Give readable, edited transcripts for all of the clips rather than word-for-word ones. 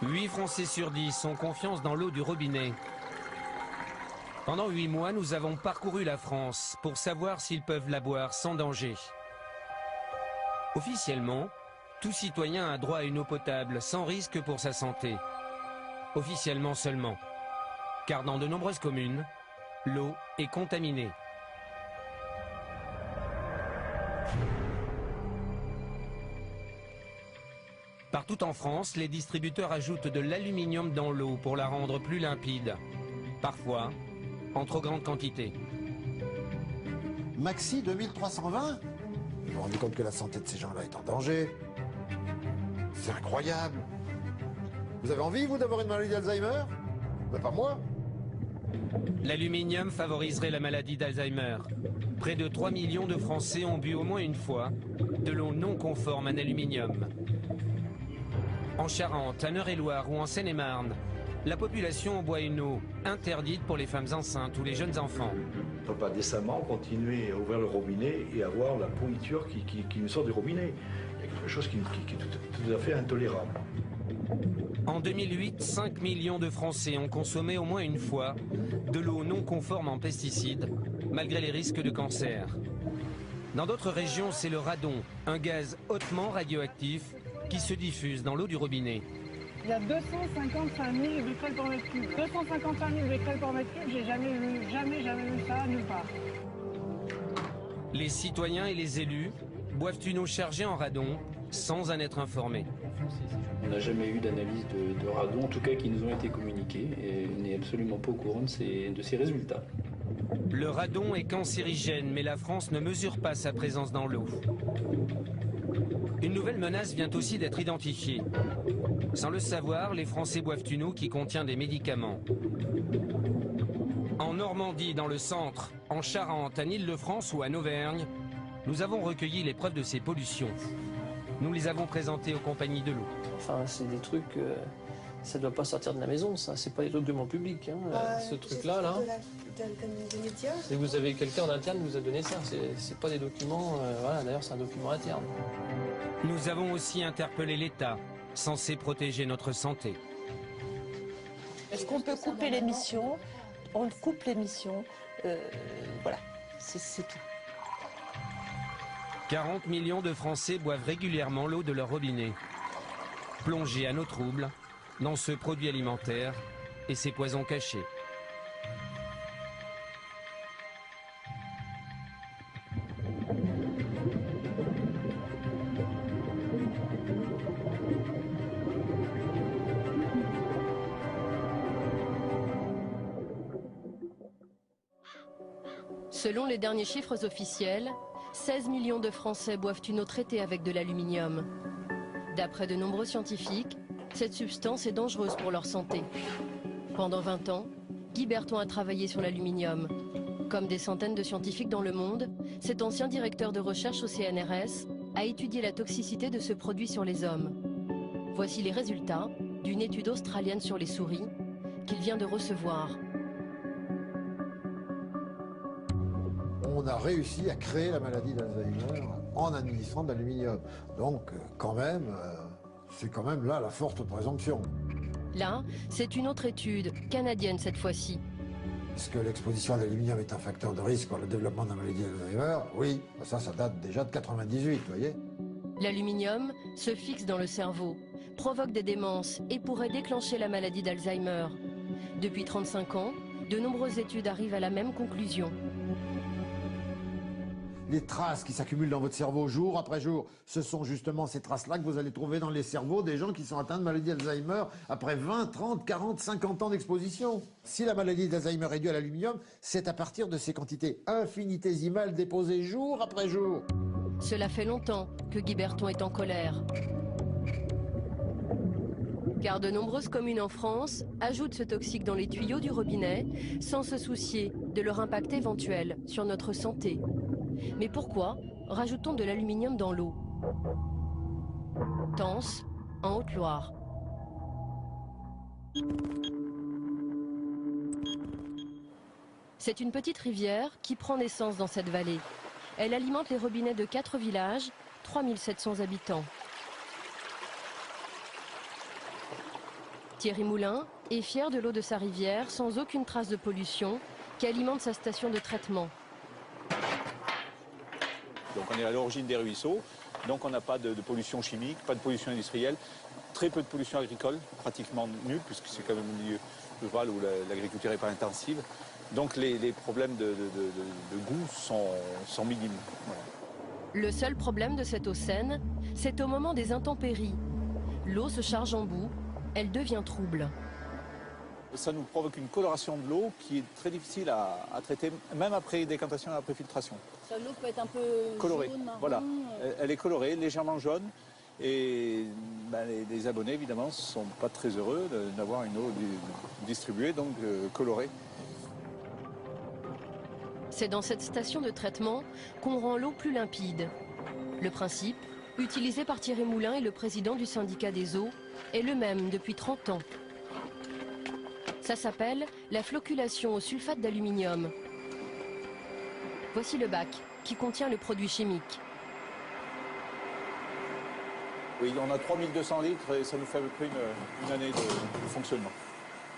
8 Français sur 10 ont confiance dans l'eau du robinet. Pendant 8 mois, nous avons parcouru la France pour savoir s'ils peuvent la boire sans danger. Officiellement, tout citoyen a droit à une eau potable sans risque pour sa santé. Officiellement seulement. Car dans de nombreuses communes, l'eau est contaminée. Partout en France, les distributeurs ajoutent de l'aluminium dans l'eau pour la rendre plus limpide. Parfois, en trop grande quantité. Maxi 2320 ? Vous vous rendez compte que la santé de ces gens-là est en danger? C'est incroyable. Vous avez envie, vous, d'avoir une maladie d'Alzheimer? Ben, pas moi. L'aluminium favoriserait la maladie d'Alzheimer. Près de 3 millions de Français ont bu au moins une fois de l'eau non conforme en aluminium. En Charente, en Eure-et-Loire ou en Seine-et-Marne, la population boit une eau interdite pour les femmes enceintes ou les jeunes enfants. On ne peut pas décemment continuer à ouvrir le robinet et avoir la pourriture qui nous sort du robinet. Il y a quelque chose qui est tout à fait intolérable. En 2008, 5 millions de Français ont consommé au moins une fois de l'eau non conforme en pesticides, malgré les risques de cancer. Dans d'autres régions, c'est le radon, un gaz hautement radioactif qui se diffuse dans l'eau du robinet. Il y a 255 000 becquerels par mètre cube. 255 000 becquerels par mètre cube, j'ai jamais vu ça nulle part. Les citoyens et les élus boivent une eau chargée en radon sans en être informés. On n'a jamais eu d'analyse de radon, en tout cas qui nous ont été communiqués, et on n'est absolument pas au courant de ces résultats. Le radon est cancérigène, mais la France ne mesure pas sa présence dans l'eau. Une nouvelle menace vient aussi d'être identifiée. Sans le savoir, les Français boivent une eau qui contient des médicaments. En Normandie, dans le centre, en Charente, en Île-de-France ou en Auvergne, nous avons recueilli les preuves de ces pollutions. Nous les avons présentées aux compagnies de l'eau. Enfin, c'est des trucs, ça ne doit pas sortir de la maison, ça. C'est pas des documents publics, hein. Ce truc-là, là. Et vous avez quelqu'un en interne qui vous a donné ça. C'est pas des documents, voilà, d'ailleurs, c'est un document interne. Nous avons aussi interpellé l'État, censé protéger notre santé. Est-ce qu'on peut couper l'émission? On coupe l'émission, voilà, c'est tout. 40 millions de Français boivent régulièrement l'eau de leur robinet. Plongés à nos troubles dans ce produit alimentaire et ses poisons cachés. Selon les derniers chiffres officiels, 16 millions de Français boivent une eau traitée avec de l'aluminium. D'après de nombreux scientifiques, cette substance est dangereuse pour leur santé. Pendant 20 ans, Guy Berton a travaillé sur l'aluminium. Comme des centaines de scientifiques dans le monde, cet ancien directeur de recherche au CNRS a étudié la toxicité de ce produit sur les hommes. Voici les résultats d'une étude australienne sur les souris qu'il vient de recevoir. On a réussi à créer la maladie d'Alzheimer en administrant de l'aluminium. Donc, c'est quand même là la forte présomption. Là, c'est une autre étude, canadienne cette fois-ci. Est-ce que l'exposition à l'aluminium est un facteur de risque pour le développement de la maladie d'Alzheimer? Oui, ça date déjà de 98, vous voyez. L'aluminium se fixe dans le cerveau, provoque des démences et pourrait déclencher la maladie d'Alzheimer. Depuis 35 ans, de nombreuses études arrivent à la même conclusion. Les traces qui s'accumulent dans votre cerveau jour après jour, ce sont justement ces traces-là que vous allez trouver dans les cerveaux des gens qui sont atteints de maladie d'Alzheimer après 20, 30, 40, 50 ans d'exposition. Si la maladie d'Alzheimer est due à l'aluminium, c'est à partir de ces quantités infinitésimales déposées jour après jour. Cela fait longtemps que Guy Berton est en colère. Car de nombreuses communes en France ajoutent ce toxique dans les tuyaux du robinet sans se soucier de leur impact éventuel sur notre santé. Mais pourquoi rajoute-t-on de l'aluminium dans l'eau? Tence, en Haute-Loire. C'est une petite rivière qui prend naissance dans cette vallée. Elle alimente les robinets de 4 villages, 3700 habitants. Thierry Moulin est fier de l'eau de sa rivière, sans aucune trace de pollution, qui alimente sa station de traitement. Donc on est à l'origine des ruisseaux, donc on n'a pas de pollution chimique, pas de pollution industrielle, très peu de pollution agricole, pratiquement nulle, puisque c'est quand même un milieu rural où l'agriculture n'est pas intensive. Donc les problèmes de goût sont minimes. Voilà. Le seul problème de cette eau saine, c'est au moment des intempéries. L'eau se charge en boue, elle devient trouble. Ça nous provoque une coloration de l'eau qui est très difficile à traiter, même après décantation et après filtration. L'eau peut être un peu colorée. Jaune, marron. Voilà, elle est colorée, légèrement jaune. Et les abonnés, évidemment, ne sont pas très heureux d'avoir une eau distribuée, donc colorée. C'est dans cette station de traitement qu'on rend l'eau plus limpide. Le principe, utilisé par Thierry Moulin et le président du syndicat des eaux, est le même depuis 30 ans. Ça s'appelle la flocculation au sulfate d'aluminium. Voici le bac qui contient le produit chimique. Oui, on a 3200 litres et ça nous fait à peu près une année de fonctionnement.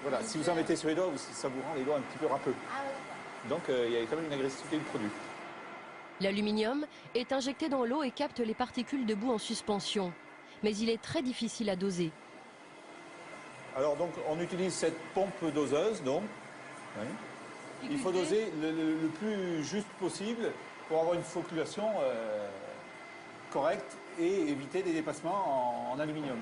Voilà, si vous en mettez sur les doigts, ça vous rend les doigts un petit peu râpeux. Donc il y a quand même une agressivité du produit. L'aluminium est injecté dans l'eau et capte les particules de boue en suspension. Mais il est très difficile à doser. Alors donc on utilise cette pompe doseuse, donc. Oui. Il faut doser le plus juste possible pour avoir une flocculation correcte et éviter des dépassements en aluminium.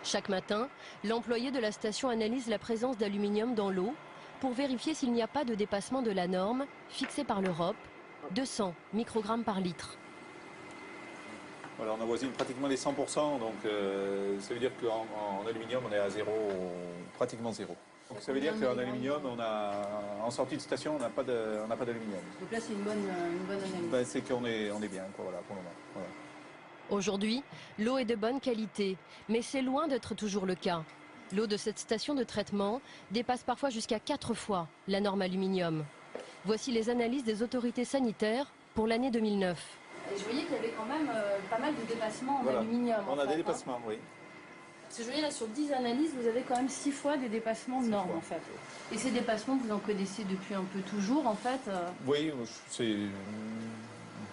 Chaque matin, l'employé de la station analyse la présence d'aluminium dans l'eau pour vérifier s'il n'y a pas de dépassement de la norme fixée par l'Europe, 200 microgrammes par litre. Voilà, on avoisine pratiquement les 100%, donc ça veut dire qu'en aluminium, on est à zéro, pratiquement zéro. Donc ça veut dire qu'en aluminium, en sortie de station, on n'a pas d'aluminium. Donc là, c'est une bonne analyse. C'est qu'on est bien, quoi, voilà, pour le moment. Voilà. Aujourd'hui, l'eau est de bonne qualité, mais c'est loin d'être toujours le cas. L'eau de cette station de traitement dépasse parfois jusqu'à 4 fois la norme aluminium. Voici les analyses des autorités sanitaires pour l'année 2009. Et je voyais qu'il y avait quand même pas mal de dépassements en aluminium. On a des dépassements, oui. Parce que je voyais là, sur 10 analyses, vous avez quand même 6 fois des dépassements de normes, en fait. Et ces dépassements, vous en connaissez depuis un peu toujours, en fait Oui, c'est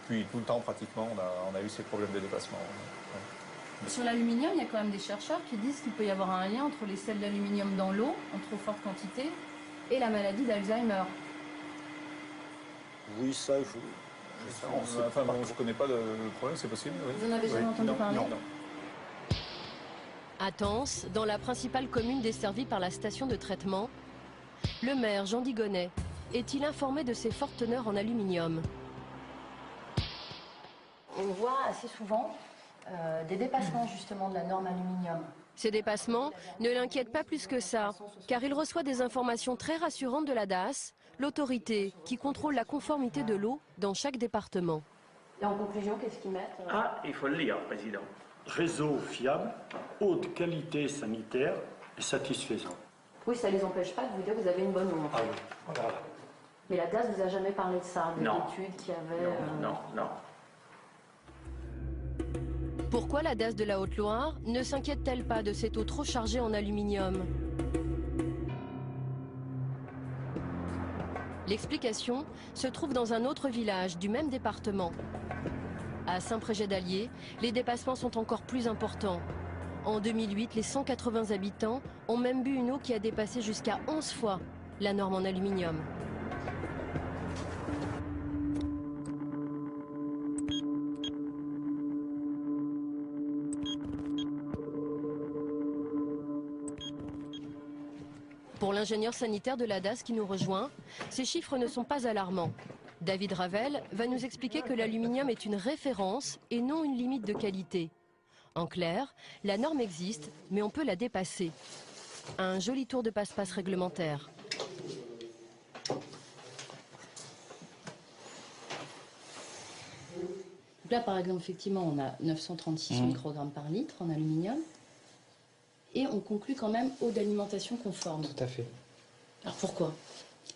depuis tout le temps, pratiquement, on a eu ces problèmes de dépassement. Ouais. Sur l'aluminium, il y a quand même des chercheurs qui disent qu'il peut y avoir un lien entre les sels d'aluminium dans l'eau, en trop forte quantité, et la maladie d'Alzheimer. Oui, ça, je ne connais pas le problème, c'est possible. Oui. Vous en avez jamais entendu parler? Non. À Tence, dans la principale commune desservie par la station de traitement, le maire Jean Digonnet est-il informé de ces fortes teneurs en aluminium? On voit assez souvent des dépassements justement de la norme aluminium. Ces dépassements ne l'inquiètent pas plus que ça, car il reçoit des informations très rassurantes de la DAS, l'autorité qui contrôle la conformité de l'eau dans chaque département. Et en conclusion, qu'est-ce qu'ils mettent il faut le lire, Président. Réseau fiable, haute qualité sanitaire et satisfaisant. Oui, ça ne les empêche pas de vous dire que vous avez une bonne eau. Ah oui, voilà. Mais la DAS vous a jamais parlé de ça, de l'étude qui avait... Non. Pourquoi la DAS de la Haute-Loire ne s'inquiète-t-elle pas de cette eau trop chargée en aluminium? L'explication se trouve dans un autre village du même département. À Saint-Prégé-d'Allier, les dépassements sont encore plus importants. En 2008, les 180 habitants ont même bu une eau qui a dépassé jusqu'à 11 fois la norme en aluminium. Pour l'ingénieur sanitaire de la DAS qui nous rejoint, ces chiffres ne sont pas alarmants. David Ravel va nous expliquer que l'aluminium est une référence et non une limite de qualité. En clair, la norme existe, mais on peut la dépasser. Un joli tour de passe-passe réglementaire. Là, par exemple, effectivement, on a 936 microgrammes par litre en aluminium. Et on conclut quand même eau d'alimentation conforme. Tout à fait. Alors pourquoi?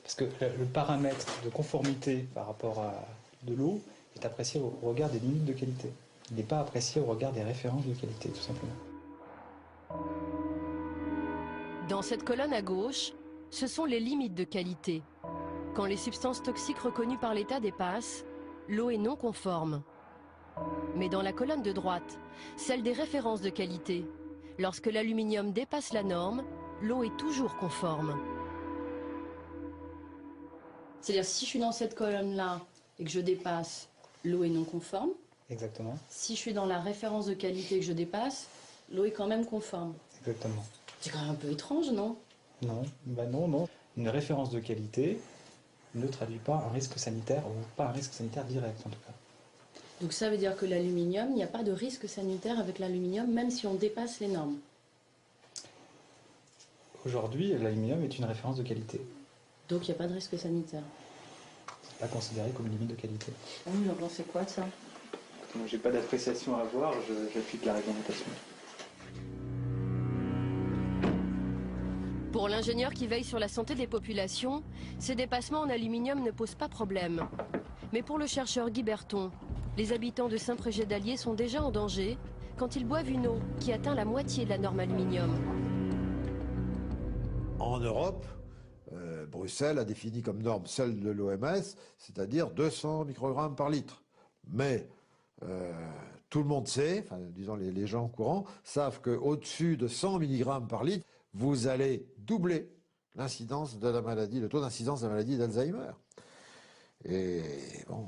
Parce que le paramètre de conformité par rapport à de l'eau est apprécié au regard des limites de qualité. Il n'est pas apprécié au regard des références de qualité, tout simplement. Dans cette colonne à gauche, ce sont les limites de qualité. Quand les substances toxiques reconnues par l'État dépassent, l'eau est non conforme. Mais dans la colonne de droite, celle des références de qualité, lorsque l'aluminium dépasse la norme, l'eau est toujours conforme. C'est-à-dire, si je suis dans cette colonne-là et que je dépasse, l'eau est non conforme. Exactement. Si je suis dans la référence de qualité que je dépasse, l'eau est quand même conforme. Exactement. C'est quand même un peu étrange, non? Non, non. Une référence de qualité ne traduit pas un risque sanitaire, ou pas un risque sanitaire direct en tout cas. Donc ça veut dire que l'aluminium, il n'y a pas de risque sanitaire avec l'aluminium, même si on dépasse les normes. Aujourd'hui, l'aluminium est une référence de qualité. Donc il n'y a pas de risque sanitaire. C'est pas considéré comme une limite de qualité. Ah oui, alors c'est quoi ça? Moi, j'ai pas d'appréciation à avoir, j'applique la réglementation. Pour l'ingénieur qui veille sur la santé des populations, ces dépassements en aluminium ne posent pas problème. Mais pour le chercheur Guy Berton, les habitants de Saint-Prégé-d'Allier sont déjà en danger quand ils boivent une eau qui atteint la moitié de la norme aluminium. En Europe, Bruxelles a défini comme norme celle de l'OMS, c'est-à-dire 200 microgrammes par litre. Mais tout le monde sait, enfin, disons les gens courants, savent qu'au-dessus de 100 mg par litre, vous allez doubler l'incidence de la maladie, le taux d'incidence de la maladie d'Alzheimer. Et bon...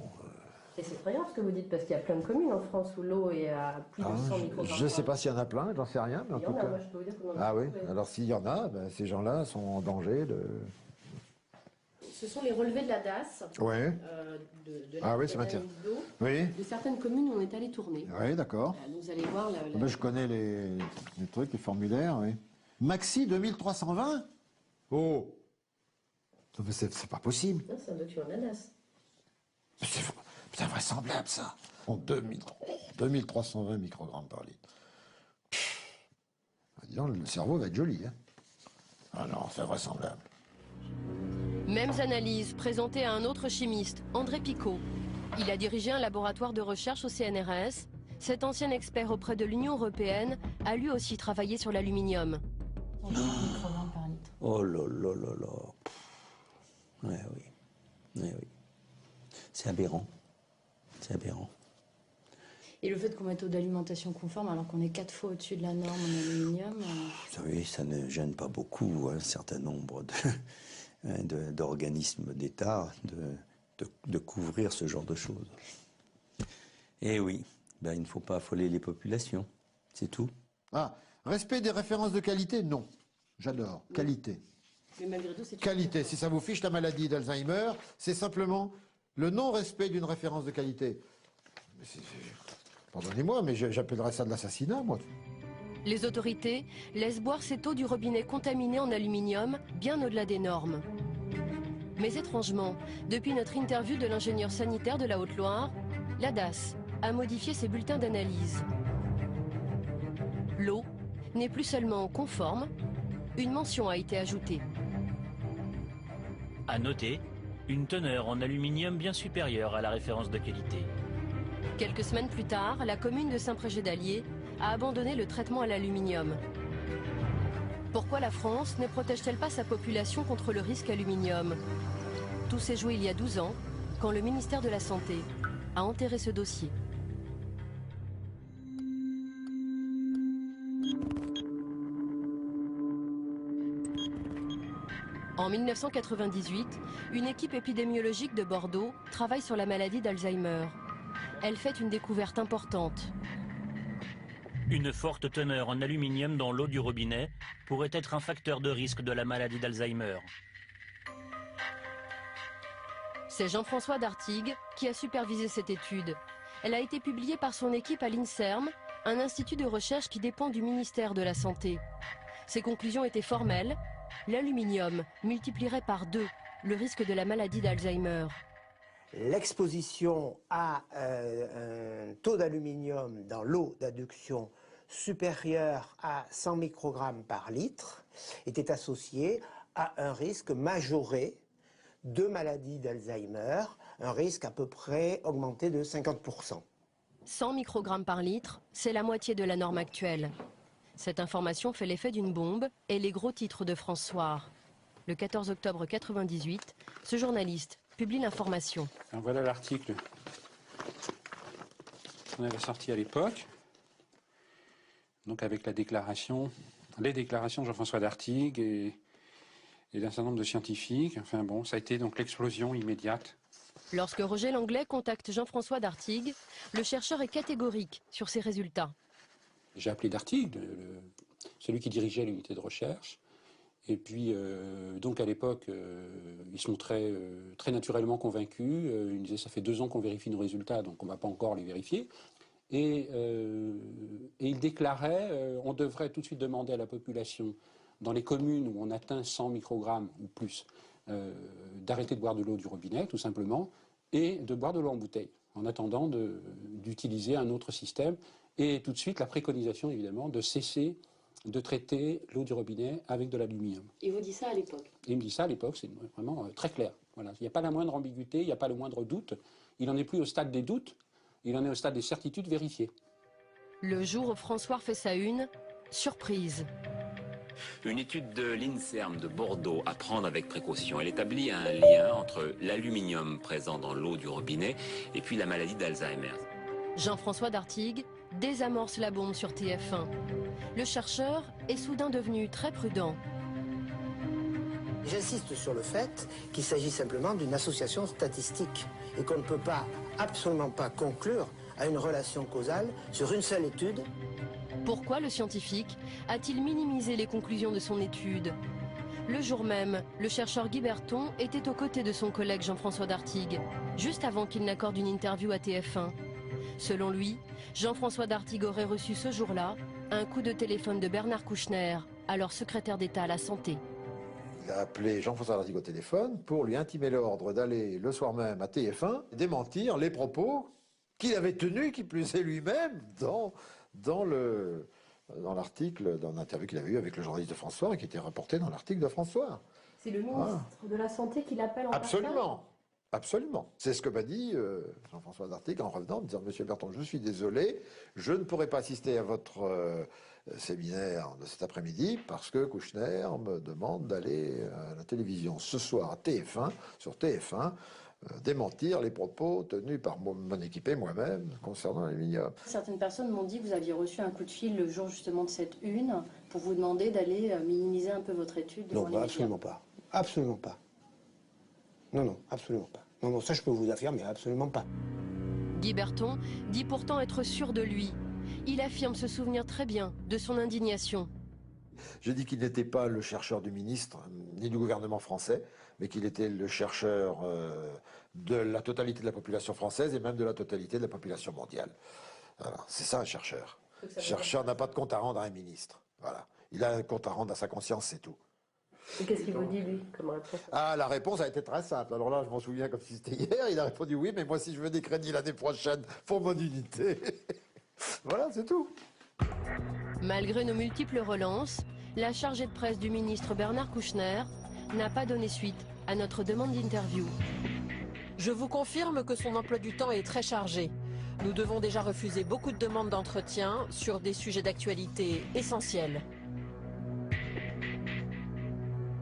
Et c'est très grave ce que vous dites, parce qu'il y a plein de communes en France où l'eau est à plus de 100 microgrammes. Je ne sais pas s'il y en a plein, j'en sais rien, mais en tout cas... Moi, je peux vous dire qu'on en a Ah oui, trouvé. alors s'il y en a, ben, ces gens-là sont en danger de... Ce sont les relevés de la DAS, Ouais. de Ah oui, c'est l'analyse d'eau, Oui. de certaines communes où on est allé tourner. Oui, d'accord. Donc vous allez voir... Ben, je connais les trucs, les formulaires, oui. Maxi 2320 ? Oh, non, mais c'est pas possible. Non, c'est un document de la DAS. C'est invraisemblable, ça. En 2320 microgrammes par litre. Disons, le cerveau va être joli. Hein. Ah non, c'est invraisemblable. Mêmes analyses présentées à un autre chimiste, André Picot. Il a dirigé un laboratoire de recherche au CNRS. Cet ancien expert auprès de l'Union européenne a lui aussi travaillé sur l'aluminium. Oh là là là là. Ouais, oui. Ouais, oui. C'est aberrant. C'est aberrant. Et le fait qu'on mette eau d'alimentation conforme alors qu'on est 4 fois au-dessus de la norme en aluminium... Vous savez, ça ne gêne pas beaucoup un certain nombre d'organismes d'État de couvrir ce genre de choses. Et oui, ben, il ne faut pas affoler les populations, c'est tout. Ah, respect des références de qualité, non. J'adore. Qualité. Mais malgré tout, c'est... Qualité. Si ça vous fiche la maladie d'Alzheimer, c'est simplement le non-respect d'une référence de qualité. Pardonnez-moi, mais j'appellerais ça de l'assassinat, moi. Les autorités laissent boire cette eau du robinet contaminée en aluminium bien au-delà des normes. Mais étrangement, depuis notre interview de l'ingénieur sanitaire de la Haute-Loire, la DAS a modifié ses bulletins d'analyse. L'eau n'est plus seulement conforme, une mention a été ajoutée. À noter, une teneur en aluminium bien supérieure à la référence de qualité. Quelques semaines plus tard, la commune de Saint-Prégé-d'Allier a abandonné le traitement à l'aluminium. Pourquoi la France ne protège-t-elle pas sa population contre le risque aluminium? Tout s'est joué il y a 12 ans, quand le ministère de la Santé a enterré ce dossier. En 1998, une équipe épidémiologique de Bordeaux travaille sur la maladie d'Alzheimer. Elle fait une découverte importante. Une forte teneur en aluminium dans l'eau du robinet pourrait être un facteur de risque de la maladie d'Alzheimer. C'est Jean-François Dartigues qui a supervisé cette étude. Elle a été publiée par son équipe à l'INSERM, un institut de recherche qui dépend du ministère de la Santé. Ses conclusions étaient formelles. L'aluminium multiplierait par 2 le risque de la maladie d'Alzheimer. L'exposition à un taux d'aluminium dans l'eau d'adduction supérieur à 100 microgrammes par litre était associée à un risque majoré de maladie d'Alzheimer, un risque à peu près augmenté de 50%. 100 microgrammes par litre, c'est la moitié de la norme actuelle. Cette information fait l'effet d'une bombe et les gros titres de France Soir. Le 14 octobre 1998, ce journaliste publie l'information. Voilà l'article qu'on avait sorti à l'époque, donc avec les déclarations de Jean-François Dartigues et d'un certain nombre de scientifiques. Enfin bon, ça a été donc l'explosion immédiate. Lorsque Roger Langlais contacte Jean-François Dartigues, le chercheur est catégorique sur ses résultats. J'ai appelé Dartigues, celui qui dirigeait l'unité de recherche. Et puis, donc à l'époque, il se montrait très naturellement convaincu. Il me disait, ça fait 2 ans qu'on vérifie nos résultats, donc on ne va pas encore les vérifier. Et il déclarait, on devrait tout de suite demander à la population, dans les communes où on atteint 100 microgrammes ou plus, d'arrêter de boire de l'eau du robinet, tout simplement, et de boire de l'eau en bouteille, en attendant d'utiliser un autre système. Et tout de suite, la préconisation, évidemment, de cesser de traiter l'eau du robinet avec de l'aluminium. Et vous dit ça à l'époque? Et il me dit ça à l'époque, c'est vraiment très clair. Voilà. Il n'y a pas la moindre ambiguïté, il n'y a pas le moindre doute. Il n'en est plus au stade des doutes, il en est au stade des certitudes vérifiées. Le jour où François fait sa une, surprise. Une étude de l'INSERM de Bordeaux à prendre avec précaution. Elle établit un lien entre l'aluminium présent dans l'eau du robinet et puis la maladie d'Alzheimer. Jean-François Dartigues désamorce la bombe sur TF1. Le chercheur est soudain devenu très prudent. J'insiste sur le fait qu'il s'agit simplement d'une association statistique et qu'on ne peut pas, absolument pas conclure à une relation causale sur une seule étude. Pourquoi le scientifique a-t-il minimisé les conclusions de son étude? Le jour même, le chercheur Guy Berton était aux côtés de son collègue Jean-François Dartigues, juste avant qu'il n'accorde une interview à TF1. Selon lui, Jean-François Dartigues aurait reçu ce jour-là un coup de téléphone de Bernard Kouchner, alors secrétaire d'État à la Santé. Il a appelé Jean-François Dartigues au téléphone pour lui intimer l'ordre d'aller le soir même à TF1 démentir les propos qu'il avait tenus, qui plus est lui-même, dans l'article, dans l'interview qu'il avait eu avec le journaliste de François et qui était rapporté dans l'article de François. C'est le ministre de la Santé qui l'appelle en Absolument. Absolument. C'est ce que m'a dit Jean-François Dartigues en revenant, en disant « Monsieur Berton, je suis désolé, je ne pourrai pas assister à votre séminaire de cet après-midi parce que Kouchner me demande d'aller à la télévision ce soir à TF1, sur TF1, démentir les propos tenus par mon équipe et moi-même concernant l'aluminium. » Certaines personnes m'ont dit que vous aviez reçu un coup de fil le jour justement de cette une pour vous demander d'aller minimiser un peu votre étude devant les médias. Absolument pas. Absolument pas. Non, absolument pas. Non, ça je peux vous affirmer, absolument pas. Guy Berton dit pourtant être sûr de lui. Il affirme se souvenir très bien de son indignation. J'ai dit qu'il n'était pas le chercheur du ministre, ni du gouvernement français, mais qu'il était le chercheur de la totalité de la population française et même de la totalité de la population mondiale. Voilà. C'est ça un chercheur. Le chercheur n'a pas de compte à rendre à un ministre. Voilà. Il a un compte à rendre à sa conscience, c'est tout. Et qu'est-ce qu'il vous dit, lui, comme réponse? La réponse a été très simple. Alors là, je m'en souviens comme si c'était hier. Il a répondu oui, mais moi, si je veux des crédits l'année prochaine pour mon unité. Voilà, c'est tout. Malgré nos multiples relances, la chargée de presse du ministre Bernard Kouchner n'a pas donné suite à notre demande d'interview. Je vous confirme que son emploi du temps est très chargé. Nous devons déjà refuser beaucoup de demandes d'entretien sur des sujets d'actualité essentiels.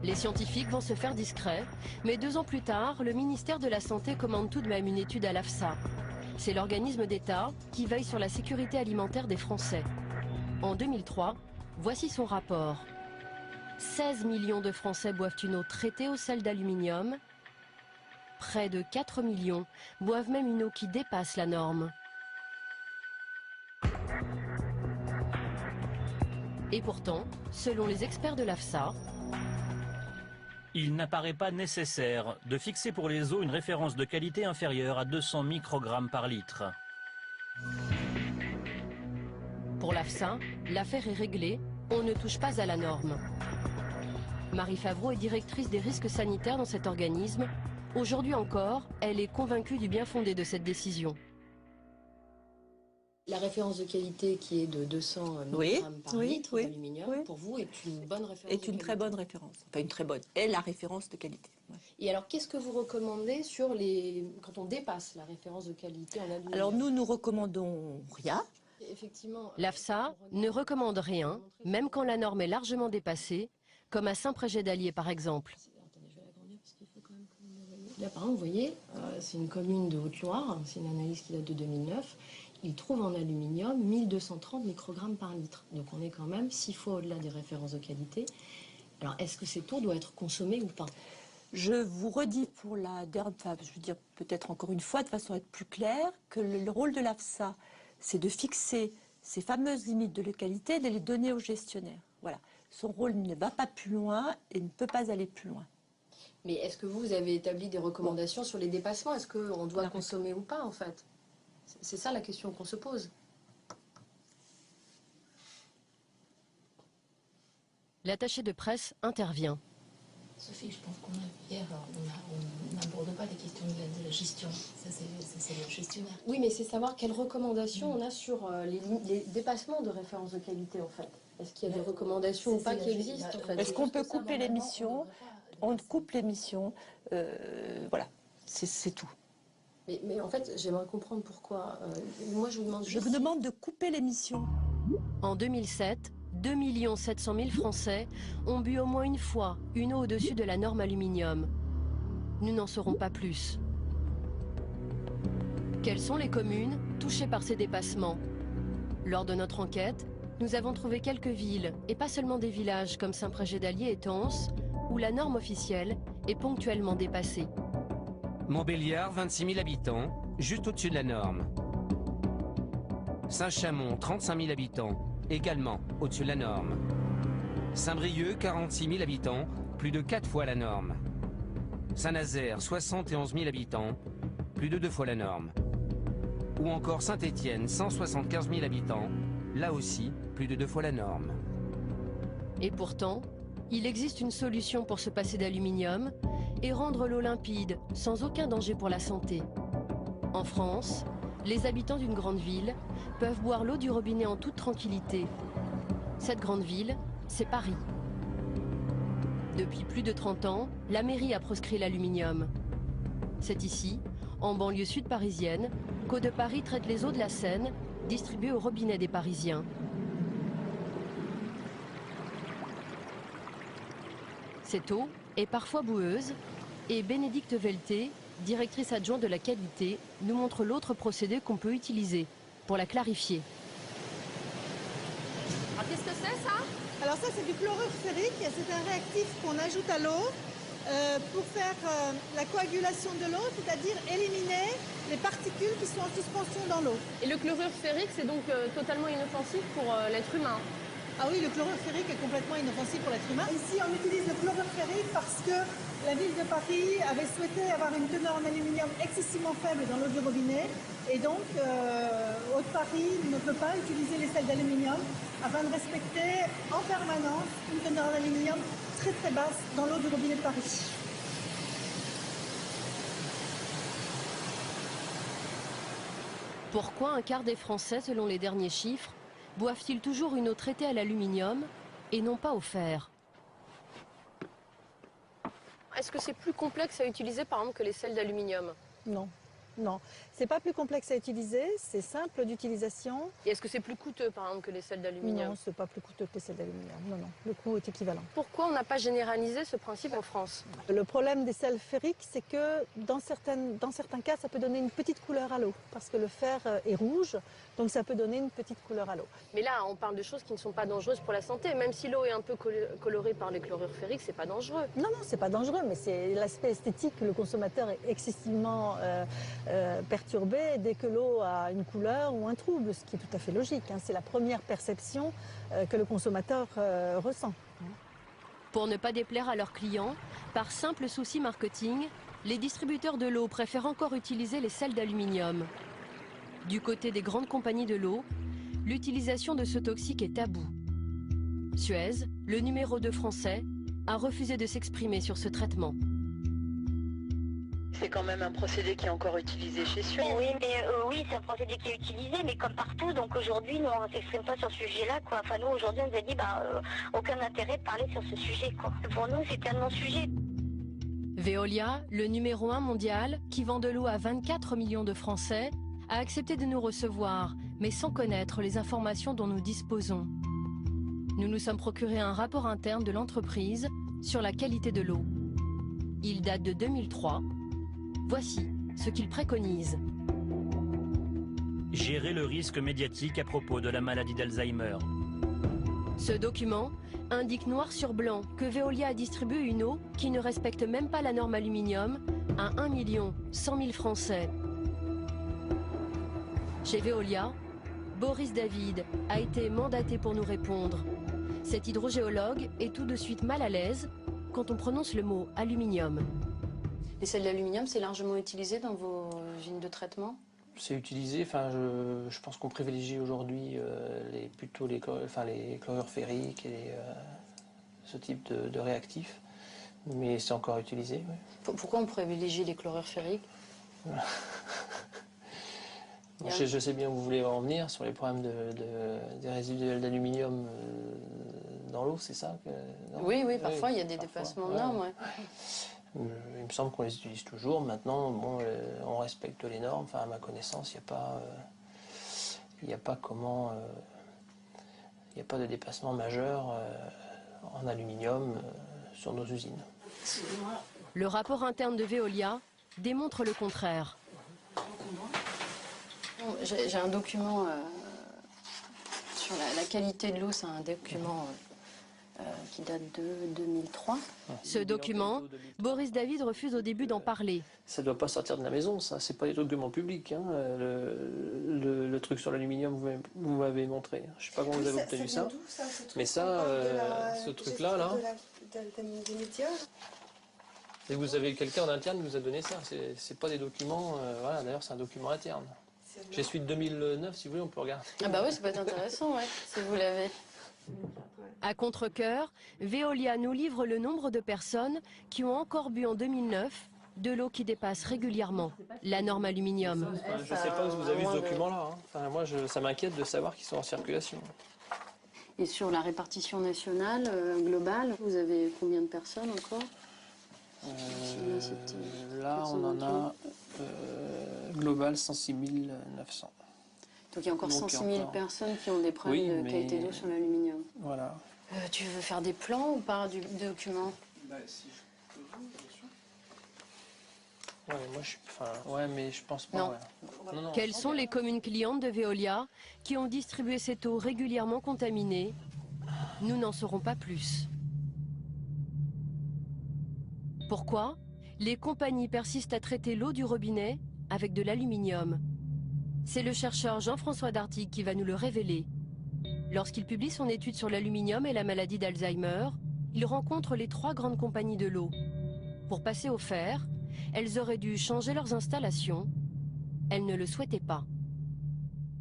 Les scientifiques vont se faire discrets, mais 2 ans plus tard, le ministère de la Santé commande tout de même une étude à l'AFSA. C'est l'organisme d'État qui veille sur la sécurité alimentaire des Français. En 2003, voici son rapport. 16 millions de Français boivent une eau traitée au sel d'aluminium. Près de 4 millions boivent même une eau qui dépasse la norme. Et pourtant, selon les experts de l'AFSA, il n'apparaît pas nécessaire de fixer pour les eaux une référence de qualité inférieure à 200 microgrammes par litre. Pour l'AFSA, l'affaire est réglée, on ne touche pas à la norme. Marie Favreau est directrice des risques sanitaires dans cet organisme. Aujourd'hui encore, elle est convaincue du bien fondé de cette décision. La référence de qualité qui est de 200 mg par litre d'aluminium, pour vous, est une bonne référence? Est une très bonne référence. Enfin, une très bonne. Est la référence de qualité. Ouais. Et alors, qu'est-ce que vous recommandez quand on dépasse la référence de qualité en aluminium? Alors, nous recommandons rien. L'AFSA ne recommande rien, même quand la norme est largement dépassée, comme à Saint-Prégé-d'Allier par exemple. Là, par exemple, vous voyez, c'est une commune de Haute-Loire, c'est une analyse qui date de 2009. Il trouve en aluminium 1230 microgrammes par litre. Donc on est quand même 6 fois au-delà des références de qualité. Alors est-ce que cette eau doit être consommée ou pas? Je vous redis pour la dernière fois, je veux dire peut-être encore une fois de façon à être plus claire, que le rôle de l'AFSA, c'est de fixer ces fameuses limites de qualité et de les donner aux gestionnaires. Voilà. Son rôle ne va pas plus loin et ne peut pas aller plus loin. Mais est-ce que vous avez établi des recommandations sur les dépassements? Est-ce qu'on doit consommer ou pas en fait? C'est ça la question qu'on se pose. L'attaché de presse intervient. Sophie, je pense qu'on a hier, on n'aborde pas les questions de la gestion. Ça, c'est le gestionnaire. Oui, mais c'est savoir quelles recommandations on a sur les dépassements de référence de qualité, en fait. Est-ce qu'il y a des recommandations ou pas qui existent, en fait? Est-ce qu'on peut couper l'émission? On coupe l'émission. Voilà, c'est tout. Mais en fait, j'aimerais comprendre pourquoi. Moi, je vous demande Je vous demande de couper l'émission. En 2007, 2 700 000 Français ont bu au moins une fois une eau au-dessus de la norme aluminium. Nous n'en saurons pas plus. Quelles sont les communes touchées par ces dépassements? Lors de notre enquête, nous avons trouvé quelques villes, et pas seulement des villages comme Saint-Prégé-d'Allier et Tence, où la norme officielle est ponctuellement dépassée. Montbéliard, 26 000 habitants, juste au-dessus de la norme. Saint-Chamond, 35 000 habitants, également au-dessus de la norme. Saint-Brieuc, 46 000 habitants, plus de 4 fois la norme. Saint-Nazaire, 71 000 habitants, plus de 2 fois la norme. Ou encore Saint-Étienne, 175 000 habitants, là aussi, plus de 2 fois la norme. Et pourtant, il existe une solution pour se passer d'aluminium et rendre l'eau limpide, sans aucun danger pour la santé. En France, les habitants d'une grande ville peuvent boire l'eau du robinet en toute tranquillité. Cette grande ville, c'est Paris. Depuis plus de 30 ans, la mairie a proscrit l'aluminium. C'est ici, en banlieue sud parisienne, qu'Eau de Paris traite les eaux de la Seine, distribuées au robinet des Parisiens. Cette eau est parfois boueuse et Bénédicte Velté, directrice adjointe de la qualité, nous montre l'autre procédé qu'on peut utiliser pour la clarifier. Alors qu'est-ce que c'est ça? Alors ça c'est du chlorure ferrique, c'est un réactif qu'on ajoute à l'eau pour faire la coagulation de l'eau, c'est-à-dire éliminer les particules qui sont en suspension dans l'eau. Et le chlorure ferrique c'est donc totalement inoffensif pour l'être humain? Ah oui, le chlorure ferrique est complètement inoffensif pour l'être humain. Ici, on utilise le chlorure ferrique parce que la ville de Paris avait souhaité avoir une teneur en aluminium excessivement faible dans l'eau du robinet. Et donc, Haute-Paris ne peut pas utiliser les sels d'aluminium afin de respecter en permanence une teneur en aluminium très très basse dans l'eau du robinet de Paris. Pourquoi un quart des Français, selon les derniers chiffres, boivent-ils toujours une eau traitée à l'aluminium et non pas au fer? Est-ce que c'est plus complexe à utiliser par exemple que les sels d'aluminium? Non. Non, c'est pas plus complexe à utiliser, c'est simple d'utilisation. Et est-ce que c'est plus coûteux par exemple que les sels d'aluminium? Non, c'est pas plus coûteux que les sels d'aluminium. Non, non, le coût est équivalent. Pourquoi on n'a pas généralisé ce principe en France? Le problème des sels ferriques, c'est que dans certains cas, ça peut donner une petite couleur à l'eau, parce que le fer est rouge, donc ça peut donner une petite couleur à l'eau. Mais là, on parle de choses qui ne sont pas dangereuses pour la santé. Même si l'eau est un peu colorée par les chlorures ferriques, c'est pas dangereux. Non, non, c'est pas dangereux, mais c'est l'aspect esthétique que le consommateur est excessivement perturbé dès que l'eau a une couleur ou un trouble, ce qui est tout à fait logique. Hein. C'est la première perception que le consommateur ressent. Pour ne pas déplaire à leurs clients, par simple souci marketing, les distributeurs de l'eau préfèrent encore utiliser les sels d'aluminium. Du côté des grandes compagnies de l'eau, l'utilisation de ce toxique est tabou. Suez, le numéro 2 français, a refusé de s'exprimer sur ce traitement. C'est quand même un procédé qui est encore utilisé chez Suez. Oui, mais oui, c'est un procédé qui est utilisé, mais comme partout. Donc aujourd'hui, nous, on ne s'exprime pas sur ce sujet-là, quoi. Enfin, nous, aujourd'hui, on nous a dit, aucun intérêt de parler sur ce sujet, quoi. Pour nous, c'est un non-sujet. Veolia, le numéro 1 mondial, qui vend de l'eau à 24 millions de Français, a accepté de nous recevoir, mais sans connaître les informations dont nous disposons. Nous nous sommes procuré un rapport interne de l'entreprise sur la qualité de l'eau. Il date de 2003. Voici ce qu'il préconise. Gérer le risque médiatique à propos de la maladie d'Alzheimer. Ce document indique noir sur blanc que Veolia a distribué une eau qui ne respecte même pas la norme aluminium à 1 100 000 Français. Chez Veolia, Boris David a été mandaté pour nous répondre. Cet hydrogéologue est tout de suite mal à l'aise quand on prononce le mot aluminium. Les sels d'aluminium, c'est largement utilisé dans vos usines de traitement? C'est utilisé, enfin, je pense qu'on privilégie aujourd'hui plutôt les chlorures ferriques et ce type de réactifs, mais c'est encore utilisé. Oui. Pourquoi on privilégie les chlorures ferriques? Je sais bien où vous voulez en venir sur les problèmes des résidus d'aluminium dans l'eau, c'est ça Oui, parfois il y a des dépassements de normes. Ouais. Il me semble qu'on les utilise toujours. Maintenant, bon, on respecte les normes. Enfin, à ma connaissance, il n'y a pas de dépassement majeur en aluminium sur nos usines. Le rapport interne de Veolia démontre le contraire. J'ai un document sur la qualité de l'eau, c'est un document qui date de 2003. Ce document, Boris David refuse au début d'en parler. Ça ne doit pas sortir de la maison, ça. C'est pas des documents publics. Hein. Le truc sur l'aluminium, vous m'avez montré. Je ne sais pas comment vous avez obtenu ça. Mais ça, ce truc-là, là. Des médias. Et vous avez quelqu'un en interne qui vous a donné ça. C'est pas des documents. Voilà, d'ailleurs, c'est un document interne. J'ai celui de 2009, si vous voulez, on peut regarder. Ah bah oui, ça peut être intéressant, ouais, si vous l'avez. À contre-cœur, Veolia nous livre le nombre de personnes qui ont encore bu en 2009 de l'eau qui dépasse régulièrement la norme aluminium. Je ne sais pas où vous avez vu ce document-là. Hein. Enfin, moi, ça m'inquiète de savoir qu'ils sont en circulation. Et sur la répartition nationale, globale, vous avez combien de personnes encore? Là, on en a global 106 900. Donc il y a encore 106 000 personnes qui ont des problèmes de qualité d'eau sur l'aluminium. Voilà. Tu veux faire des plans ou pas du document? Si je peux, bien sûr. Ouais, mais je pense pas. Non. Ouais. Non. Quelles sont les communes clientes de Veolia qui ont distribué cette eau régulièrement contaminée? Nous n'en saurons pas plus. Pourquoi les compagnies persistent à traiter l'eau du robinet avec de l'aluminium? C'est le chercheur Jean-François Dartigue qui va nous le révéler. Lorsqu'il publie son étude sur l'aluminium et la maladie d'Alzheimer, il rencontre les 3 grandes compagnies de l'eau. Pour passer au fer, elles auraient dû changer leurs installations. Elles ne le souhaitaient pas.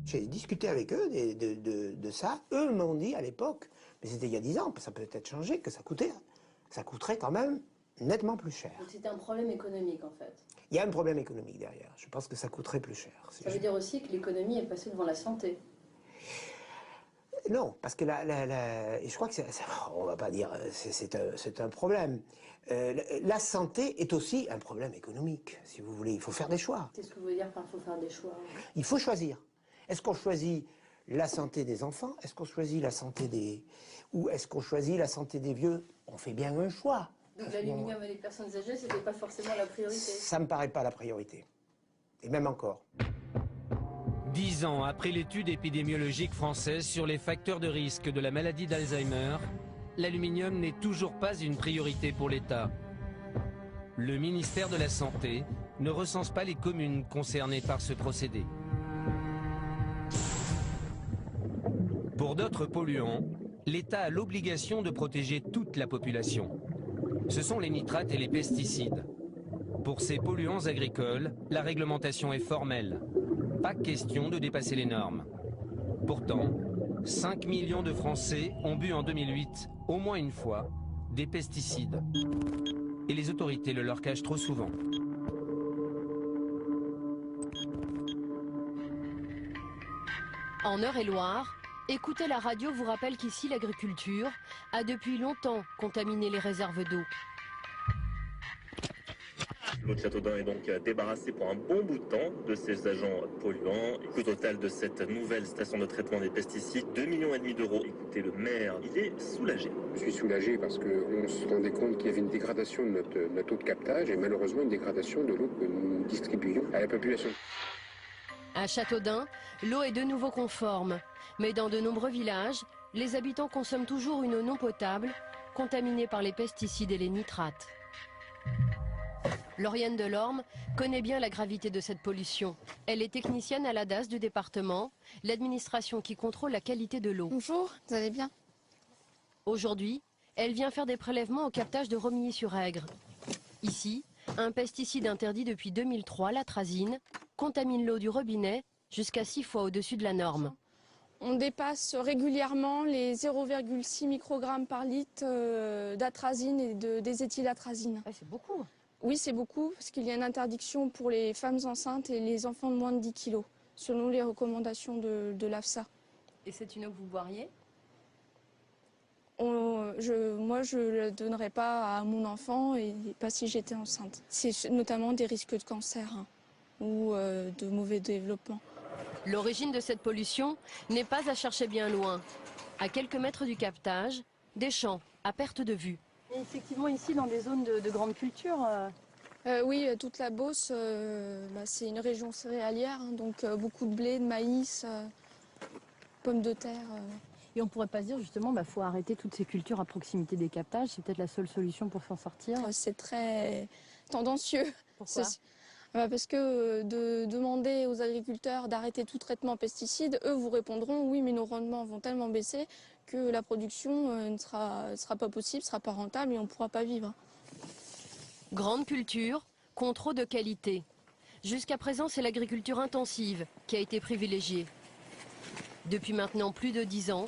J'ai discuté avec eux de ça. Eux m'ont dit à l'époque, mais c'était il y a 10 ans, ça peut peut-être changé, que ça coûterait quand même nettement plus cher. Donc c'était un problème économique en fait. Il y a un problème économique derrière. Je pense que ça coûterait plus cher. Ça veut dire aussi que l'économie est passée devant la santé. Non, parce que et je crois que on va pas dire c'est un problème. La santé est aussi un problème économique, si vous voulez. Il faut faire des choix. Qu'est-ce que vous voulez dire par faut faire des choix? Il faut choisir. Est-ce qu'on choisit la santé des enfants? Est-ce qu'on choisit la santé ou est-ce qu'on choisit la santé des vieux? On fait bien un choix. Donc l'aluminium et les personnes âgées, c'était pas forcément la priorité? Ça me paraît pas la priorité. Et même encore. 10 ans après l'étude épidémiologique française sur les facteurs de risque de la maladie d'Alzheimer, l'aluminium n'est toujours pas une priorité pour l'État. Le ministère de la Santé ne recense pas les communes concernées par ce procédé. Pour d'autres polluants, l'État a l'obligation de protéger toute la population. Ce sont les nitrates et les pesticides. Pour ces polluants agricoles, la réglementation est formelle. Pas question de dépasser les normes. Pourtant, 5 millions de Français ont bu en 2008, au moins une fois, des pesticides. Et les autorités le leur cachent trop souvent. En Eure-et-Loire, écouter la radio vous rappelle qu'ici l'agriculture a depuis longtemps contaminé les réserves d'eau. L'eau de Châteaudun est donc débarrassée pour un bon bout de temps de ces agents polluants. Coût total de cette nouvelle station de traitement des pesticides, 2,5 millions d'euros. Écoutez, le maire, il est soulagé. Je suis soulagé parce qu'on se rendait compte qu'il y avait une dégradation de notre eau de captage et malheureusement une dégradation de l'eau que nous distribuions à la population. À Châteaudun, l'eau est de nouveau conforme. Mais dans de nombreux villages, les habitants consomment toujours une eau non potable, contaminée par les pesticides et les nitrates. Lauriane Delorme connaît bien la gravité de cette pollution. Elle est technicienne à la DAS du département, l'administration qui contrôle la qualité de l'eau. Bonjour, vous allez bien? Aujourd'hui, elle vient faire des prélèvements au captage de Romilly-sur-Aigre. Ici, un pesticide interdit depuis 2003, l'atrazine, contamine l'eau du robinet jusqu'à 6 fois au-dessus de la norme. On dépasse régulièrement les 0,6 microgrammes par litre d'atrazine et de déséthylatrazine. C'est beaucoup. Oui, c'est beaucoup, parce qu'il y a une interdiction pour les femmes enceintes et les enfants de moins de 10 kilos, selon les recommandations de l'AFSA. Et c'est une eau que vous boiriez? Moi, je ne le donnerais pas à mon enfant et pas si j'étais enceinte. C'est notamment des risques de cancer ou de mauvais développement. L'origine de cette pollution n'est pas à chercher bien loin. À quelques mètres du captage, des champs à perte de vue. Et effectivement, ici, dans des zones de grande culture. Oui, toute la Beauce, c'est une région céréalière, donc beaucoup de blé, de maïs, pommes de terre. Et on pourrait pas se dire justement, faut arrêter toutes ces cultures à proximité des captages, c'est peut-être la seule solution pour s'en sortir. C'est très tendancieux. Pourquoi? Parce que de demander aux agriculteurs d'arrêter tout traitement pesticides, eux vous répondront oui, mais nos rendements vont tellement baisser que la production ne sera pas possible, ne sera pas rentable et on ne pourra pas vivre. Grande culture, contre eau de qualité. Jusqu'à présent, c'est l'agriculture intensive qui a été privilégiée. Depuis maintenant plus de 10 ans,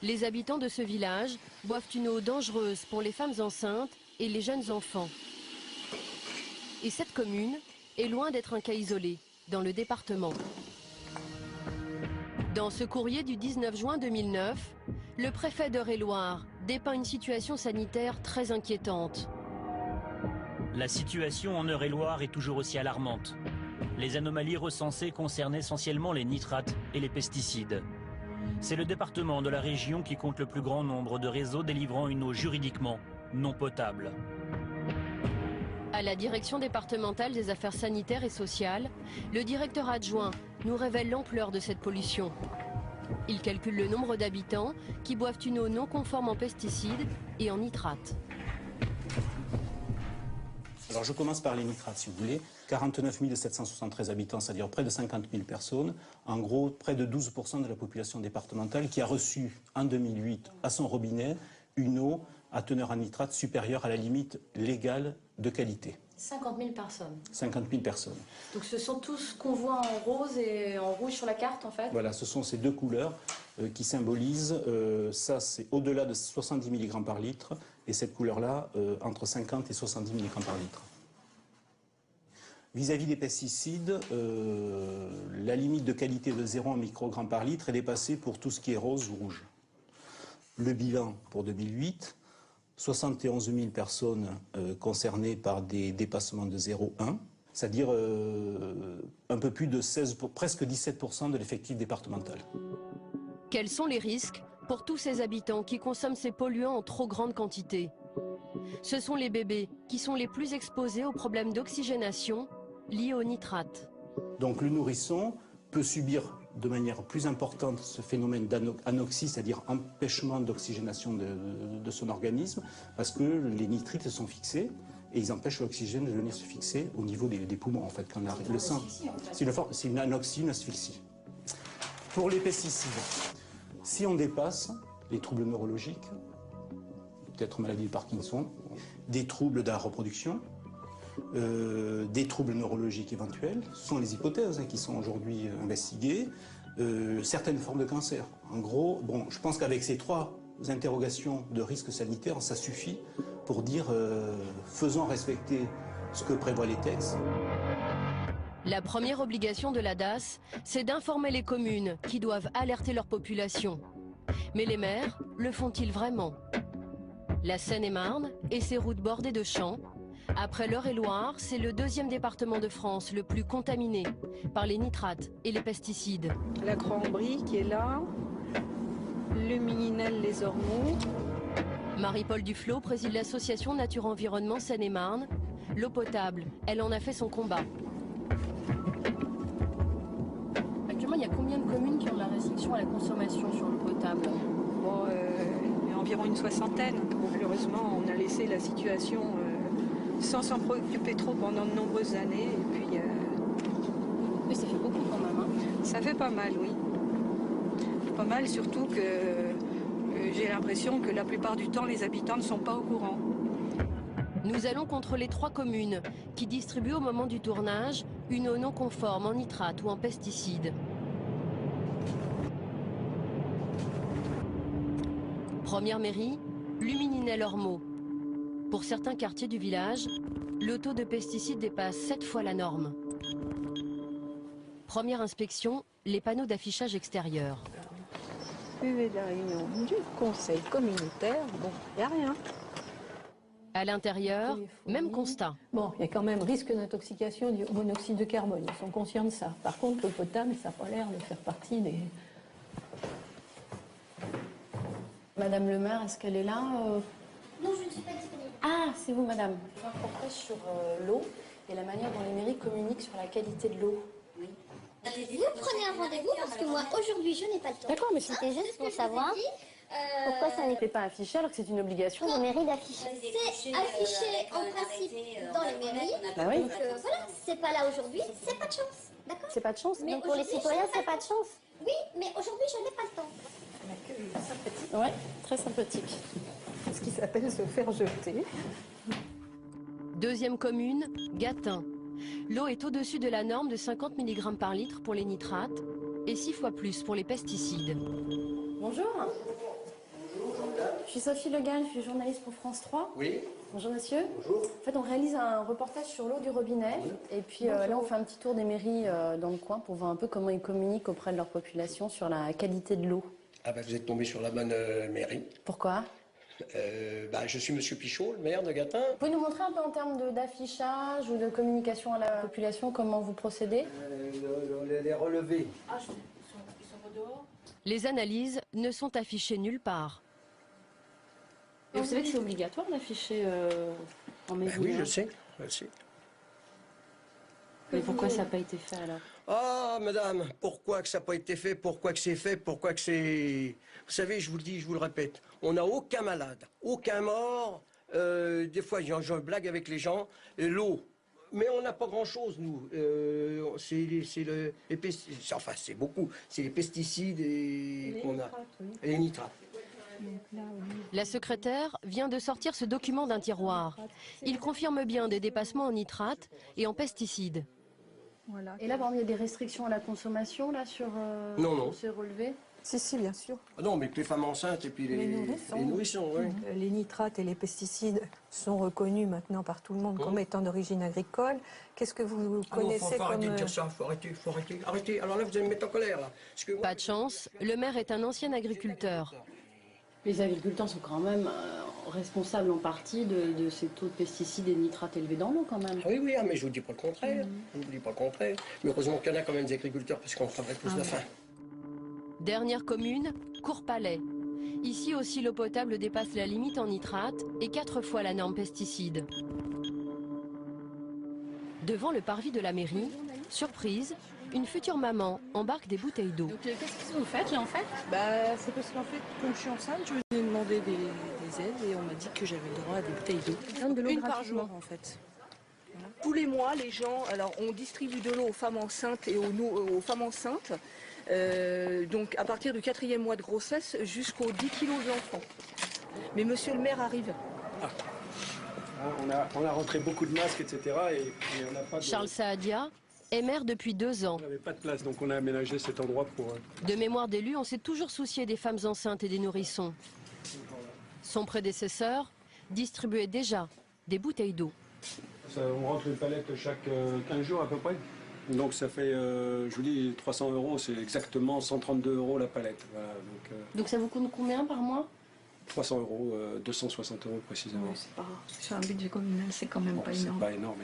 les habitants de ce village boivent une eau dangereuse pour les femmes enceintes et les jeunes enfants. Et cette commune est loin d'être un cas isolé dans le département. Dans ce courrier du 19 juin 2009, le préfet d'Eure-et-Loir dépeint une situation sanitaire très inquiétante. La situation en Eure-et-Loir est toujours aussi alarmante. Les anomalies recensées concernent essentiellement les nitrates et les pesticides. C'est le département de la région qui compte le plus grand nombre de réseaux délivrant une eau juridiquement non potable. À la direction départementale des affaires sanitaires et sociales, le directeur adjoint nous révèle l'ampleur de cette pollution. Il calcule le nombre d'habitants qui boivent une eau non conforme en pesticides et en nitrates. Alors je commence par les nitrates, si vous voulez. 49 773 habitants, c'est-à-dire près de 50 000 personnes. En gros, près de 12% de la population départementale qui a reçu en 2008 à son robinet une eau à teneur en nitrate supérieure à la limite légale de qualité. 50 000 personnes. 50 000 personnes. Donc ce sont tous qu'on voit en rose et en rouge sur la carte en fait? Voilà, ce sont ces deux couleurs qui symbolisent, ça c'est au-delà de 70 mg par litre, et cette couleur-là, entre 50 et 70 mg par litre. Vis-à-vis des pesticides, la limite de qualité de 0 microgramme par litre est dépassée pour tout ce qui est rose ou rouge. Le bilan pour 2008, 71 000 personnes concernées par des dépassements de 0,1, c'est-à-dire un peu plus de 16, presque 17% de l'effectif départemental. Quels sont les risques pour tous ces habitants qui consomment ces polluants en trop grande quantité? Ce sont les bébés qui sont les plus exposés aux problèmes d'oxygénation liés aux nitrates. Donc le nourrisson peut subir de manière plus importante ce phénomène d'anoxie, c'est-à-dire empêchement d'oxygénation de son organisme, parce que les nitrites sont fixés et ils empêchent l'oxygène de venir se fixer au niveau des poumons, en fait, quand on arrête le sang. C'est une anoxie, une asphyxie. Pour les pesticides, si on dépasse les troubles neurologiques, peut-être maladie de Parkinson, des troubles de la reproduction, des troubles neurologiques éventuels, ce sont les hypothèses qui sont aujourd'hui investiguées, certaines formes de cancer. En gros, bon, je pense qu'avec ces trois interrogations de risque sanitaire, ça suffit pour dire faisons respecter ce que prévoient les textes. La première obligation de la DAS, c'est d'informer les communes qui doivent alerter leur population. Mais les maires le font-ils vraiment? La Seine-et-Marne et ses routes bordées de champs Après l'Eure-et-Loire, c'est le deuxième département de France le plus contaminé par les nitrates et les pesticides. La Croix-en-Brie qui est là, le Mininel-les-Ormeaux. Marie-Paul Duflot préside l'association Nature-Environnement Seine-et-Marne. L'eau potable, elle en a fait son combat. Actuellement, il y a combien de communes qui ont de la restriction à la consommation sur l'eau potable? Bon, il y a environ une soixantaine. Malheureusement, on a laissé la situation sans s'en préoccuper trop pendant de nombreuses années. Et puis, mais ça fait beaucoup quand même. Hein. Ça fait pas mal, oui. Pas mal, surtout que j'ai l'impression que la plupart du temps, les habitants ne sont pas au courant. Nous allons contrôler 3 communes qui distribuent au moment du tournage une eau non conforme en nitrate ou en pesticides. Première mairie, Lumininel-Ormeaux. Pour certains quartiers du village, le taux de pesticides dépasse 7 fois la norme. Première inspection, les panneaux d'affichage extérieur. PV de la réunion du conseil communautaire, bon, il n'y a rien. À l'intérieur, même constat. Bon, il y a quand même risque d'intoxication du monoxyde de carbone, ils sont conscients de ça. Par contre, l'eau potable, ça n'a pas l'air de faire partie des... Madame le maire, est-ce qu'elle est là Non, je ne suis pas disponible. Ah, c'est vous, madame. Un reportage sur l'eau et la manière dont les mairies communiquent sur la qualité de l'eau. Oui. Vous prenez un rendez-vous parce que moi, aujourd'hui, je n'ai pas le temps. D'accord, mais c'était juste pour savoir pourquoi ça n'était pas affiché alors que c'est une obligation des mairies d'afficher. C'est affiché en principe dans les mairies. Bah oui. Donc voilà, c'est pas là aujourd'hui, c'est pas de chance. D'accord ? C'est pas de chance. Mais Donc pour les citoyens, c'est pas de chance. Oui, mais aujourd'hui, je n'ai pas le temps. Un accueil sympathique. Ouais, très sympathique. Ce qui s'appelle se faire jeter. Deuxième commune, Gatun. L'eau est au-dessus de la norme de 50 mg par litre pour les nitrates et 6 fois plus pour les pesticides. Bonjour. Je suis Sophie Le Gall, je suis journaliste pour France 3. Oui. Bonjour monsieur. Bonjour. En fait, on réalise un reportage sur l'eau du robinet. Oui. Et puis là, on fait un petit tour des mairies dans le coin pour voir un peu comment ils communiquent auprès de leur population sur la qualité de l'eau. Ah bah vous êtes tombé sur la bonne mairie. Pourquoi je suis monsieur Pichot, le maire de Gatun. Vous pouvez nous montrer un peu en termes d'affichage ou de communication à la population, comment vous procédez Les relevés. Ah, ils sont dehors. Les analyses ne sont affichées nulle part. Et vous savez que c'est obligatoire d'afficher en mairie? Oui, je sais. Mais pourquoi ça n'a pas été fait alors? Ah, madame, pourquoi que ça n'a pas été fait? Pourquoi que c'est fait? Pourquoi que c'est... Vous savez, je vous le dis, je vous le répète, on n'a aucun malade, aucun mort. Des fois, je blague avec les gens. L'eau, mais on n'a pas grand-chose, nous. Les pesticides, enfin, c'est beaucoup. C'est les pesticides qu'on a. Et les nitrates. La secrétaire vient de sortir ce document d'un tiroir. Il confirme bien des dépassements en nitrates et en pesticides. Voilà. Et là, par exemple, il y a des restrictions à la consommation là, sur ces relevés? Si, bien sûr. Ah non, mais que les femmes enceintes et puis les nourrissons, oui. Les nitrates et les pesticides sont reconnus maintenant par tout le monde comme étant d'origine agricole. Qu'est-ce que vous connaissez faut arrêter de dire ça, faut arrêter. Alors là, vous allez me mettre en colère, là. Parce que... Pas de chance, le maire est un ancien agriculteur. Les agriculteurs sont quand même responsables en partie de ces taux de pesticides et de nitrates élevés dans l'eau quand même. Ah oui, mais je vous dis pas le contraire. Je vous dis pas le contraire. Mais heureusement qu'il y en a quand même des agriculteurs parce qu'on travaille plus de faim. Dernière commune, Courpalais. Ici aussi, l'eau potable dépasse la limite en nitrate et 4 fois la norme pesticide. Devant le parvis de la mairie, surprise, une future maman embarque des bouteilles d'eau. Donc qu'est-ce que vous faites là en fait? C'est parce qu'en fait, comme je suis enceinte, je venais demander des aides et on m'a dit que j'avais le droit à des bouteilles d'eau. Une par jour en fait. Voilà. Tous les mois, les gens, alors on distribue de l'eau aux femmes enceintes et aux femmes enceintes. Donc à partir du 4e mois de grossesse jusqu'aux 10 kilos d'enfants. Mais monsieur le maire arrive. On a rentré beaucoup de masques, etc. Et on n'a pas de... Charles Saadia est maire depuis 2 ans. On n'avait pas de place, donc on a aménagé cet endroit pour... De mémoire d'élu, on s'est toujours soucié des femmes enceintes et des nourrissons. Son prédécesseur distribuait déjà des bouteilles d'eau. On rentre une palette chaque 15 jours à peu près. Donc ça fait, je vous dis, 300 €, c'est exactement 132 € la palette. Voilà, donc ça vous coûte combien par mois? 300 euros, 260 euros précisément. Oui, sur un budget communal, c'est quand même pas énorme. C'est pas énorme.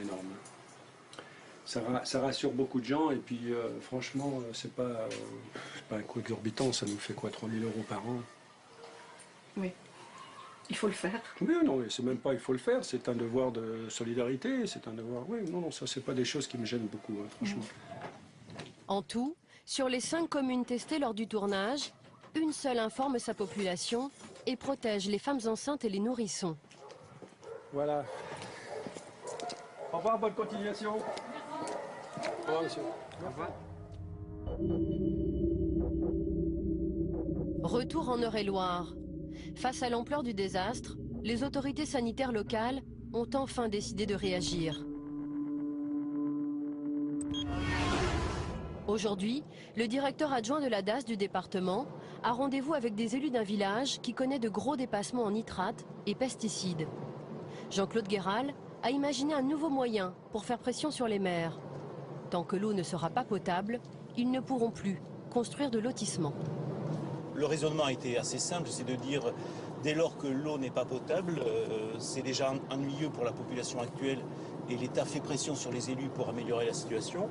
Ça rassure beaucoup de gens et puis franchement, c'est pas un coût exorbitant, ça nous fait quoi, 3 000 euros par an? Oui, il faut le faire. Oui, non, c'est même pas il faut le faire, c'est un devoir de solidarité, c'est un devoir... Oui, non, ça c'est pas des choses qui me gênent beaucoup, hein, franchement. En tout, sur les 5 communes testées lors du tournage, une seule informe sa population et protège les femmes enceintes et les nourrissons. Voilà. Au revoir, bonne continuation. Au revoir, monsieur. Au revoir. Retour en Eure-et-Loire. Face à l'ampleur du désastre, les autorités sanitaires locales ont enfin décidé de réagir. Aujourd'hui, le directeur adjoint de la DAS du département a rendez-vous avec des élus d'un village qui connaît de gros dépassements en nitrates et pesticides. Jean-Claude Guéral a imaginé un nouveau moyen pour faire pression sur les maires. Tant que l'eau ne sera pas potable, ils ne pourront plus construire de lotissements. Le raisonnement a été assez simple, c'est de dire dès lors que l'eau n'est pas potable, c'est déjà ennuyeux pour la population actuelle et l'État fait pression sur les élus pour améliorer la situation.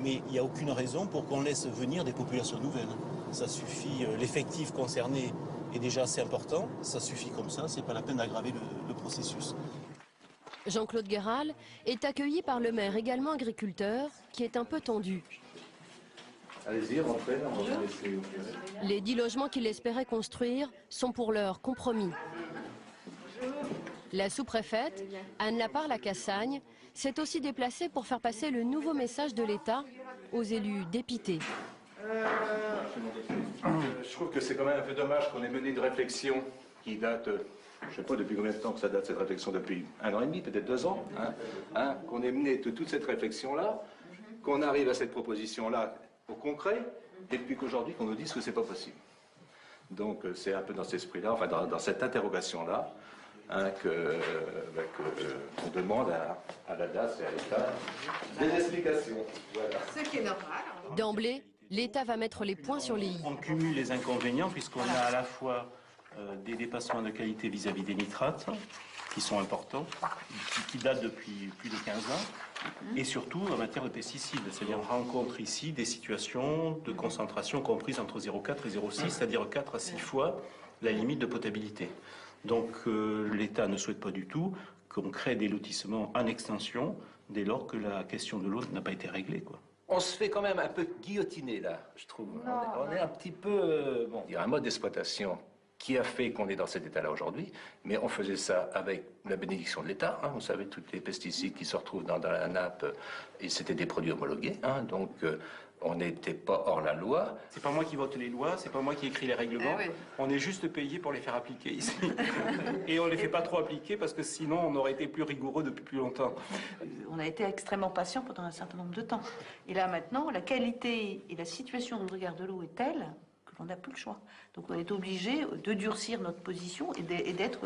Mais il n'y a aucune raison pour qu'on laisse venir des populations nouvelles. Ça suffit, l'effectif concerné est déjà assez important, ça suffit comme ça, c'est pas la peine d'aggraver le processus. Jean-Claude Guéral est accueilli par le maire, également agriculteur, qui est un peu tendu. Allez-y, rentrez, on va vous laisser éclairer. Les 10 logements qu'il espérait construire sont pour l'heure compromis. La sous-préfète, Anne Laparle-Cassagne, s'est aussi déplacée pour faire passer le nouveau message de l'État aux élus dépités. Je trouve que c'est quand même un peu dommage qu'on ait mené une réflexion qui date, je ne sais pas depuis combien de temps que ça date cette réflexion, depuis 1 an et demi, peut-être 2 ans, qu'on ait mené toute cette réflexion-là, qu'on arrive à cette proposition-là au concret, et puis qu'aujourd'hui qu'on nous dise que c'est pas possible. Donc c'est un peu dans cet esprit-là, enfin dans cette interrogation-là, qu'on demande à la DAS et à l'État des explications. Voilà. Ce qui est normal. D'emblée, l'État va mettre les points sur les i. On cumule les inconvénients puisqu'on a à la fois des dépassements de qualité vis-à-vis des nitrates, qui sont importants, qui datent depuis plus de 15 ans, et surtout en matière de pesticides. C'est-à-dire on rencontre ici des situations de concentration comprises entre 0,4 et 0,6, c'est-à-dire 4 à 6 fois la limite de potabilité. Donc l'État ne souhaite pas du tout qu'on crée des lotissements en extension dès lors que la question de l'eau n'a pas été réglée, quoi. On se fait quand même un peu guillotiner là, je trouve. On est un petit peu... bon, il y a un mode d'exploitation qui a fait qu'on est dans cet état-là aujourd'hui, mais on faisait ça avec la bénédiction de l'État. Vous savez, tous les pesticides qui se retrouvent dans la nappe, et c'était des produits homologués, donc on n'était pas hors la loi. C'est pas moi qui vote les lois, c'est pas moi qui écris les règlements. Oui. On est juste payé pour les faire appliquer ici. Et on les fait pas trop appliquer parce que sinon on aurait été plus rigoureux depuis plus longtemps. On a été extrêmement patient pendant un certain nombre de temps. Et là maintenant, la qualité et la situation du regard de l'eau est telle qu'on n'a plus le choix. Donc on est obligé de durcir notre position et d'être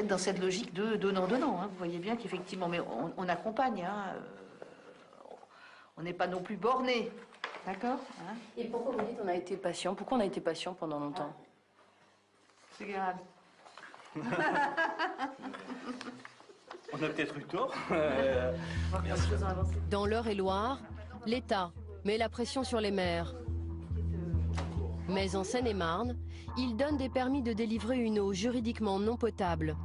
dans cette logique de donnant-donnant. Vous voyez bien qu'effectivement, mais on accompagne. On n'est pas non plus borné. D'accord. Et pourquoi vous dites on a été patient? Pourquoi on a été patient pendant longtemps? C'est grave. On a peut-être eu tort. Dans l'Eure-et-Loire, l'État met la pression sur les maires. Mais en Seine-et-Marne, il donne des permis de délivrer une eau juridiquement non potable.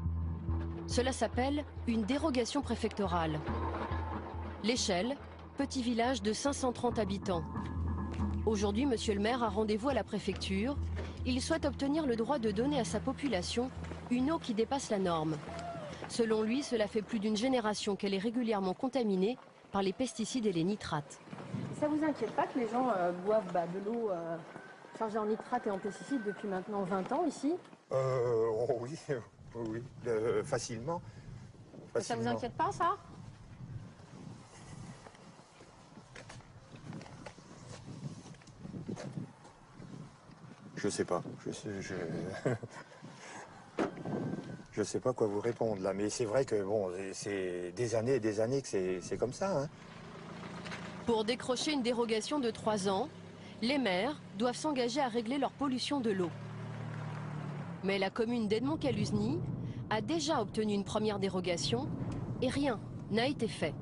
Cela s'appelle une dérogation préfectorale. L'échelle, petit village de 530 habitants. Aujourd'hui, monsieur le maire a rendez-vous à la préfecture. Il souhaite obtenir le droit de donner à sa population une eau qui dépasse la norme. Selon lui, cela fait plus d'une génération qu'elle est régulièrement contaminée par les pesticides et les nitrates. Ça vous inquiète pas que les gens boivent de l'eau chargée en nitrates et en pesticides depuis maintenant 20 ans ici? Oui, facilement. Ça vous inquiète pas, ça? Je sais pas. Je sais pas quoi vous répondre là, mais c'est vrai que bon, c'est des années et des années que c'est comme ça. Pour décrocher une dérogation de 3 ans, les maires doivent s'engager à régler leur pollution de l'eau. Mais la commune d'Edmond-Caluzny a déjà obtenu une première dérogation et rien n'a été fait.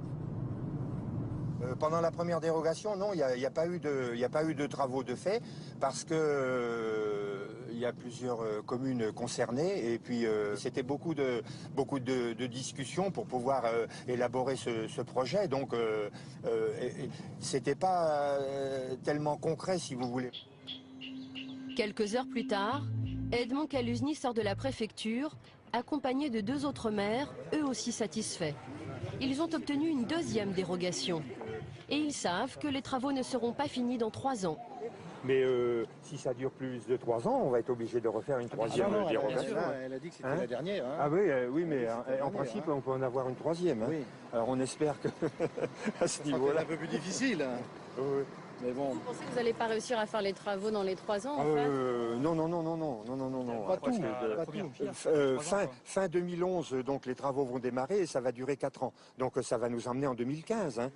Pendant la première dérogation, non, il n'y a pas eu de travaux de fait parce que il y a plusieurs communes concernées et puis c'était beaucoup de discussions pour pouvoir élaborer ce projet. Donc c'était pas tellement concret, si vous voulez. Quelques heures plus tard, Edmond-Caluzny sort de la préfecture, accompagné de 2 autres maires, eux aussi satisfaits. Ils ont obtenu une deuxième dérogation. Et ils savent que les travaux ne seront pas finis dans 3 ans. Mais si ça dure plus de 3 ans, on va être obligé de refaire une troisième dérogation. Elle a dit que c'était la dernière. Hein. Ah oui, oui, mais en principe, on peut en avoir une troisième. Hein. Oui. Alors on espère que à ce niveau-là... C'est un peu plus difficile. Hein. Oui. Mais bon. Vous pensez que vous n'allez pas réussir à faire les travaux dans les 3 ans en fait? Non. Pas tout. Fin 2011, donc les travaux vont démarrer et ça va durer 4 ans. Donc ça va nous emmener en 2015. Hein.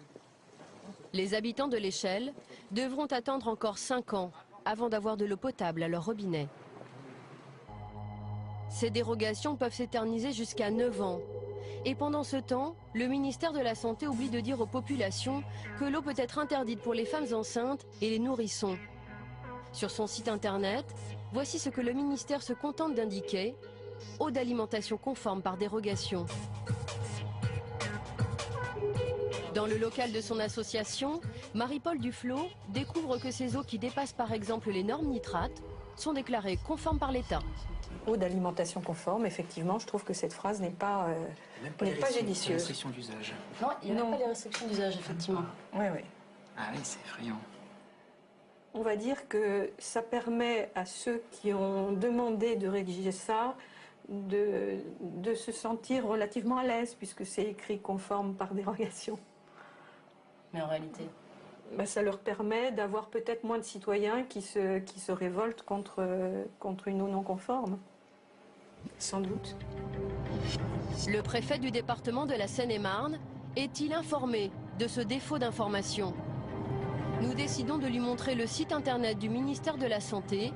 Les habitants de l'Échelle devront attendre encore 5 ans avant d'avoir de l'eau potable à leur robinet. Ces dérogations peuvent s'éterniser jusqu'à 9 ans. Et pendant ce temps, le ministère de la Santé oublie de dire aux populations que l'eau peut être interdite pour les femmes enceintes et les nourrissons. Sur son site internet, voici ce que le ministère se contente d'indiquer: eau d'alimentation conforme par dérogation. Dans le local de son association, Marie-Paul Duflot découvre que ces eaux qui dépassent par exemple les normes nitrates sont déclarées conformes par l'État. Eau d'alimentation conforme, effectivement, je trouve que cette phrase n'est pas judicieuse. Restriction d'usage. Non, il n'y a pas les restrictions d'usage, effectivement. Oui. Ah oui, c'est effrayant. On va dire que ça permet à ceux qui ont demandé de rédiger ça de se sentir relativement à l'aise, puisque c'est écrit conforme par dérogation. Mais en réalité, ça leur permet d'avoir peut-être moins de citoyens qui se révoltent contre une eau non conforme. Sans doute. Le préfet du département de la Seine-et-Marne est-il informé de ce défaut d'information? Nous décidons de lui montrer le site internet du ministère de la Santé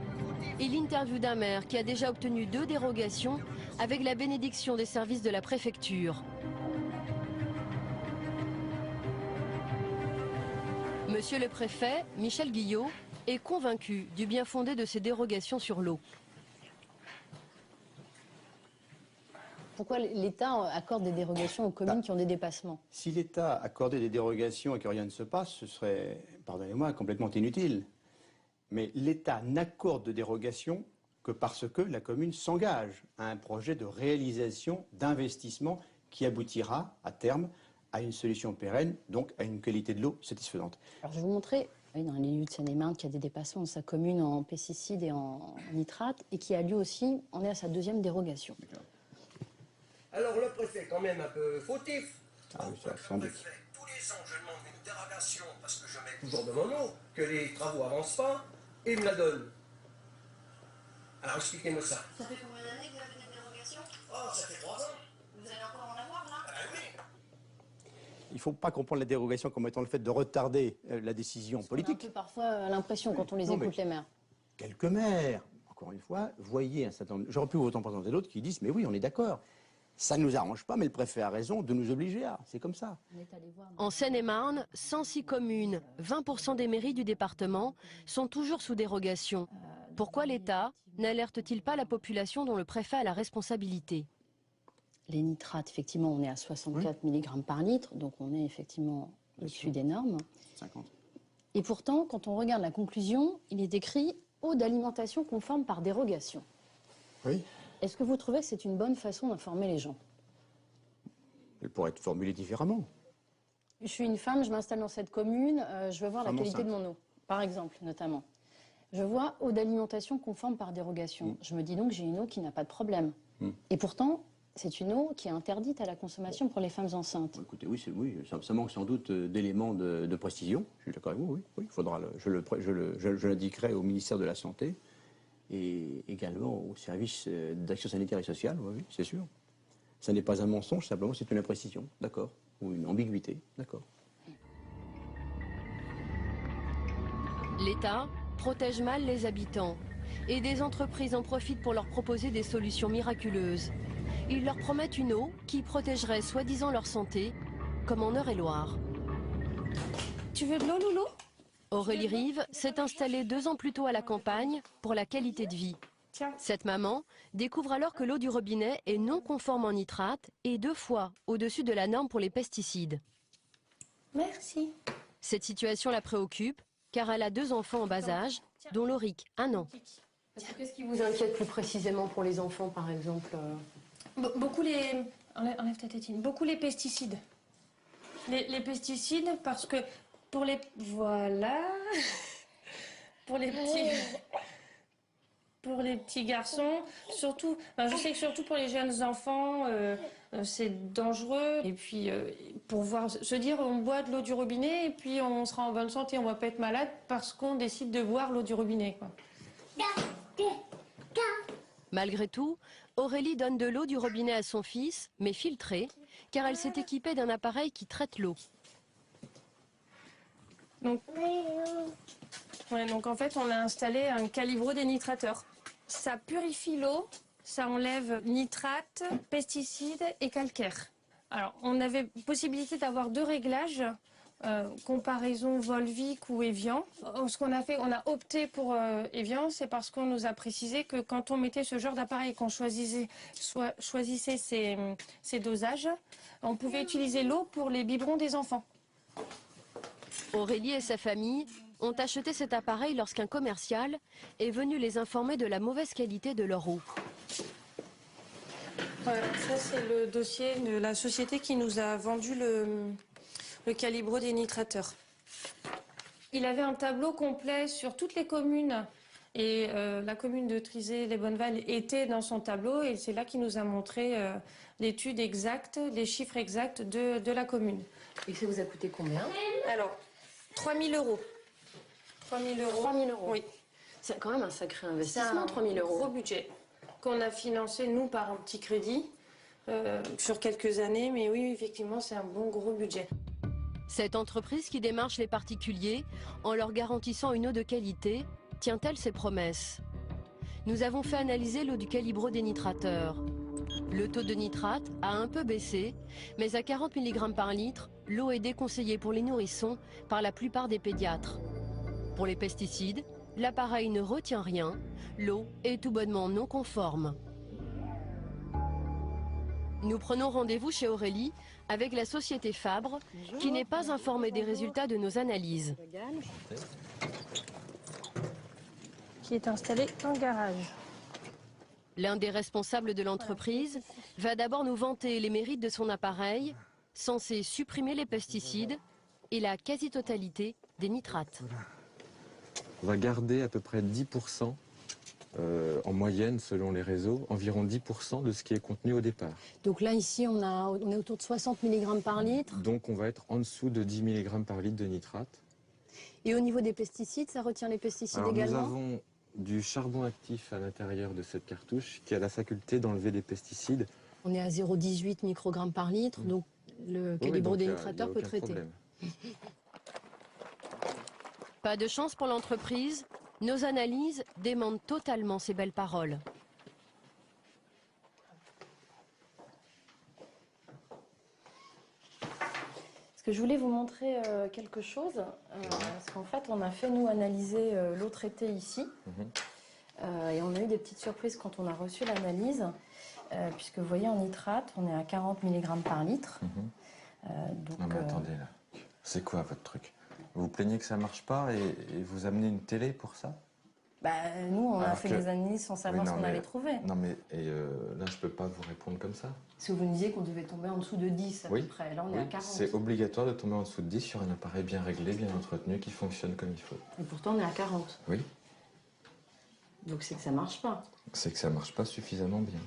et l'interview d'un maire qui a déjà obtenu 2 dérogations avec la bénédiction des services de la préfecture. Monsieur le préfet, Michel Guillot, est convaincu du bien fondé de ces dérogations sur l'eau. pourquoi l'État accorde des dérogations aux communes qui ont des dépassements? Si l'État accordait des dérogations et que rien ne se passe, ce serait, pardonnez-moi, complètement inutile. Mais l'État n'accorde de dérogation que parce que la commune s'engage à un projet de réalisation, d'investissement qui aboutira à terme à une solution pérenne, donc à une qualité de l'eau satisfaisante. Alors je vais vous montrer, dans les lieux de Seine-et-Marne, qu'il y a des dépassements de sa commune en pesticides et en nitrates, et qui a lui aussi, on est à sa deuxième dérogation. Alors le préfet est quand même un peu fautif. Ah oui, ça, sans doute. Tous les ans, je demande une dérogation parce que je mets toujours de mon nom, que les travaux avancent pas, et il me la donne. Alors expliquez-moi ça. Ça fait combien d'années que vous avez des dérogations? Oh, ça fait 3 ans. Vous allez encore en avoir là? Ah oui. Il ne faut pas comprendre la dérogation comme étant le fait de retarder la décision politique. On a un peu parfois l'impression quand on les écoute, les maires. Quelques maires, encore une fois, voyez un certain nombre... J'aurais pu autant présenter d'autres qui disent, mais oui, on est d'accord. Ça ne nous arrange pas, mais le préfet a raison de nous obliger à. C'est comme ça. En Seine-et-Marne, 106 communes, 20% des mairies du département sont toujours sous dérogation. Pourquoi l'État n'alerte-t-il pas la population dont le préfet a la responsabilité? Les nitrates, effectivement, on est à 64 mg par litre, donc on est effectivement au-dessus des normes. 50. Et pourtant, quand on regarde la conclusion, il est écrit « eau d'alimentation conforme par dérogation ». Oui. Est-ce que vous trouvez que c'est une bonne façon d'informer les gens? Elle pourrait être formulée différemment. Je suis une femme, je m'installe dans cette commune, je veux voir la qualité de mon eau, par exemple, notamment. Je vois eau d'alimentation conforme par dérogation. Je me dis donc que j'ai une eau qui n'a pas de problème. Et pourtant, c'est une eau qui est interdite à la consommation pour les femmes enceintes. Écoutez, oui, ça manque sans doute d'éléments de précision. Je suis d'accord avec vous, oui. Il faudra je l'indiquerai au ministère de la Santé et également au service d'action sanitaire et sociale, oui, c'est sûr. Ça n'est pas un mensonge, simplement c'est une imprécision, d'accord, ou une ambiguïté, d'accord. L'État protège mal les habitants et des entreprises en profitent pour leur proposer des solutions miraculeuses. Ils leur promettent une eau qui protégerait soi-disant leur santé, comme en Eure-et-Loire. Tu veux de l'eau, Loulou? Aurélie Rive s'est installée 2 ans plus tôt à la campagne pour la qualité de vie. Cette maman découvre alors que l'eau du robinet est non conforme en nitrate et 2 fois au-dessus de la norme pour les pesticides. Merci. Cette situation la préoccupe car elle a 2 enfants en bas âge, dont Lauric, 1 an. Qu'est-ce qui vous inquiète plus précisément pour les enfants, par exemple? Beaucoup les... Enlève ta tétine. Beaucoup les pesticides. Les pesticides, parce que pour les... Voilà. Pour les petits... Pour les petits garçons, surtout... je sais que surtout pour les jeunes enfants, c'est dangereux. Et puis, pour se dire, on boit de l'eau du robinet et puis on sera en bonne santé, on va pas être malade parce qu'on décide de boire l'eau du robinet, quoi. Malgré tout, Aurélie donne de l'eau du robinet à son fils, mais filtrée, car elle s'est équipée d'un appareil qui traite l'eau. Donc en fait, on a installé un calibrodénitrateur. Ça purifie l'eau, ça enlève nitrate, pesticides et calcaire. Alors, on avait possibilité d'avoir 2 réglages, comparaison Volvic ou Evian. Ce qu'on a fait, on a opté pour Evian, c'est parce qu'on nous a précisé que quand on mettait ce genre d'appareil, qu'on choisissait ces dosages, on pouvait utiliser l'eau pour les biberons des enfants. Aurélie et sa famille ont acheté cet appareil lorsqu'un commercial est venu les informer de la mauvaise qualité de leur eau. Voilà, ça c'est le dossier de la société qui nous a vendu le calibrodénitrateur. Il avait un tableau complet sur toutes les communes et la commune de Trizay-les-Bonnevalles était dans son tableau et c'est là qu'il nous a montré l'étude exacte, les chiffres exacts de la commune. Et ça vous a coûté combien? Alors, 3 000 €. 3 000 €. 3 000 €. Oui. C'est quand même un sacré investissement, 3 000 €. Gros budget qu'on a financé, nous, par un petit crédit sur quelques années. Mais oui, effectivement, c'est un bon gros budget. Cette entreprise qui démarche les particuliers en leur garantissant une eau de qualité, tient-elle ses promesses? Nous avons fait analyser l'eau du calibrodénitrateur. Le taux de nitrate a un peu baissé, mais à 40 mg par litre, l'eau est déconseillée pour les nourrissons par la plupart des pédiatres. Pour les pesticides, l'appareil ne retient rien, l'eau est tout bonnement non conforme. Nous prenons rendez-vous chez Aurélie avec la société Fabre, qui n'est pas informée des résultats de nos analyses. Qui est installé dans le garage. L'un des responsables de l'entreprise va d'abord nous vanter les mérites de son appareil, censé supprimer les pesticides et la quasi-totalité des nitrates. On va garder à peu près 10%, en moyenne selon les réseaux, environ 10% de ce qui est contenu au départ. Donc là, ici, on est autour de 60 mg par litre. Donc on va être en dessous de 10 mg par litre de nitrate. Et au niveau des pesticides, ça retient les pesticides Alors, également? Nous avons du charbon actif à l'intérieur de cette cartouche qui a la faculté d'enlever des pesticides. On est à 0,18 microgrammes par litre, donc le calibrodénitrateur peut traiter. Pas de chance pour l'entreprise, nos analyses démentent totalement ces belles paroles. Parce que je voulais vous montrer quelque chose, parce qu'en fait, on a fait, nous, analyser l'eau traitée ici. Et on a eu des petites surprises quand on a reçu l'analyse, puisque vous voyez, en nitrate, on est à 40 mg par litre. Donc, non mais attendez là, c'est quoi votre truc? Vous vous plaignez que ça marche pas et vous amenez une télé pour ça? Nous, on a fait des analyses sans savoir ce qu'on allait trouver. Non mais là, je peux pas vous répondre comme ça. Si vous me disiez qu'on devait tomber en dessous de 10 à peu près, là on est à 40. C'est obligatoire de tomber en dessous de 10 sur un appareil bien réglé, bien entretenu, qui fonctionne comme il faut. Et pourtant on est à 40. Oui. Donc c'est que ça marche pas. C'est que ça marche pas suffisamment bien.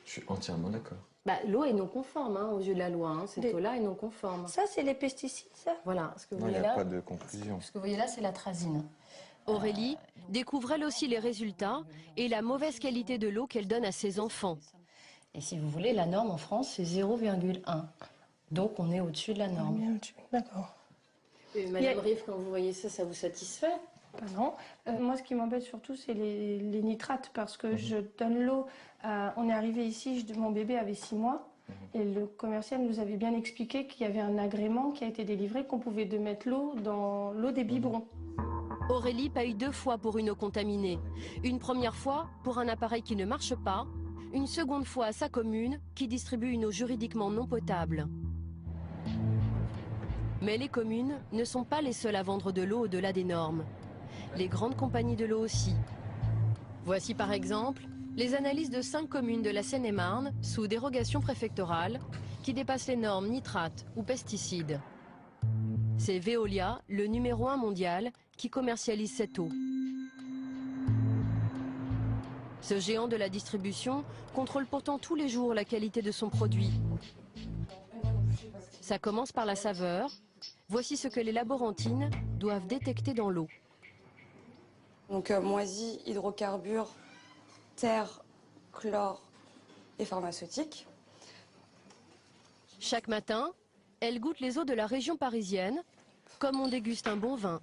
Je suis entièrement d'accord. L'eau est non conforme aux yeux de la loi. Cette eau-là est non conforme. Ça, c'est les pesticides, ça? Voilà. Ce que vous non, il voyez n'y a là, pas de conclusion. Ce que vous voyez là, c'est l'atrazine. Aurélie découvre elle aussi les résultats et la mauvaise qualité de l'eau qu'elle donne à ses enfants. Et si vous voulez, la norme en France, c'est 0,1. Donc on est au-dessus de la norme. D'accord. Madame Rive, quand vous voyez ça, ça vous satisfait? pas grand. Moi, ce qui m'embête surtout, c'est les nitrates, parce que je donne l'eau. On est arrivé ici, mon bébé avait 6 mois, et le commercial nous avait bien expliqué qu'il y avait un agrément qui a été délivré, qu'on pouvait mettre l'eau dans l'eau des biberons. Aurélie paye 2 fois pour une eau contaminée. Une première fois pour un appareil qui ne marche pas, une seconde fois à sa commune qui distribue une eau juridiquement non potable. Mais les communes ne sont pas les seules à vendre de l'eau au-delà des normes. Les grandes compagnies de l'eau aussi. Voici par exemple les analyses de 5 communes de la Seine-et-Marne sous dérogation préfectorale qui dépassent les normes nitrates ou pesticides. C'est Veolia, le numéro 1 mondial, qui commercialise cette eau. Ce géant de la distribution contrôle pourtant tous les jours la qualité de son produit. Ça commence par la saveur. Voici ce que les laborantines doivent détecter dans l'eau. Donc moisi, hydrocarbures, terre, chlore et pharmaceutique. Chaque matin, elle goûte les eaux de la région parisienne, comme on déguste un bon vin.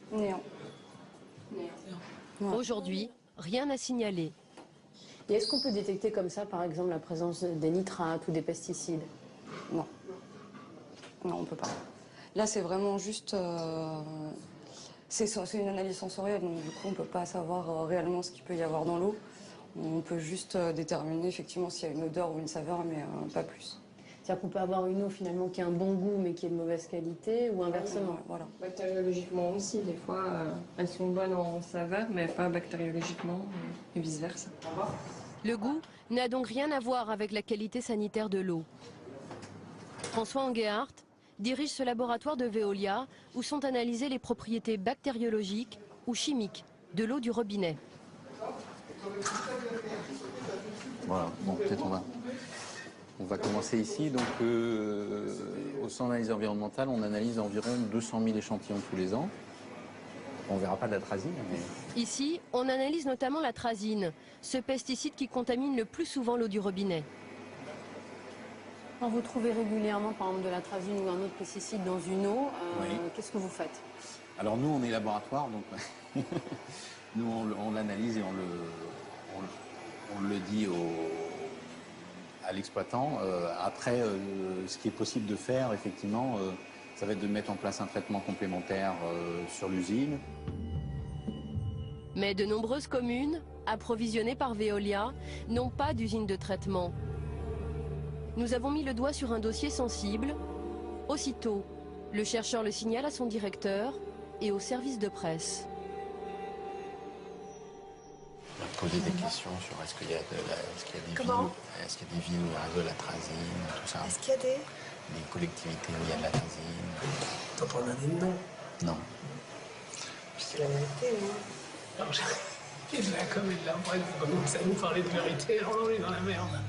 Néant. Aujourd'hui, rien à signaler. Et est-ce qu'on peut détecter comme ça, par exemple, la présence des nitrates ou des pesticides? Non. Non, on ne peut pas. Là, c'est vraiment juste... c'est une analyse sensorielle, donc du coup, on ne peut pas savoir réellement ce qu'il peut y avoir dans l'eau. On peut juste déterminer effectivement s'il y a une odeur ou une saveur, mais pas plus. C'est-à-dire qu'on peut avoir une eau finalement qui a un bon goût mais qui est de mauvaise qualité ou inversement. Voilà. Bactériologiquement aussi, des fois, elles sont bonnes en saveur, mais pas bactériologiquement et vice-versa. Le goût n'a donc rien à voir avec la qualité sanitaire de l'eau. François Enguéhart dirige ce laboratoire de Veolia où sont analysées les propriétés bactériologiques ou chimiques de l'eau du robinet. Voilà, bon, peut-être on va commencer ici. Donc, au centre d'analyse environnementale, on analyse environ 200 000 échantillons tous les ans. On ne verra pas d'atrazine, mais... Ici, on analyse notamment l'atrazine, ce pesticide qui contamine le plus souvent l'eau du robinet. Quand vous trouvez régulièrement, par exemple, de l'atrazine ou un autre pesticide dans une eau, Oui. qu'est-ce que vous faites? Alors nous, on est laboratoire, donc nous, on l'analyse et on le dit à l'exploitant. Après, ce qui est possible de faire, effectivement, ça va être de mettre en place un traitement complémentaire sur l'usine. Mais de nombreuses communes, approvisionnées par Veolia, n'ont pas d'usine de traitement. Nous avons mis le doigt sur un dossier sensible. Aussitôt, le chercheur le signale à son directeur et au service de presse. On va poser des questions sur est-ce qu'il y a des villes où il y a un réseau de l'atrazine, tout ça. Est-ce qu'il y a des collectivités où il y a de l'atrazine? T'en prends un nom? Non. C'est la vérité, oui. Alors, et de la com et de la presse, vous commencez à nous parler de vérité, alors on est dans la merde.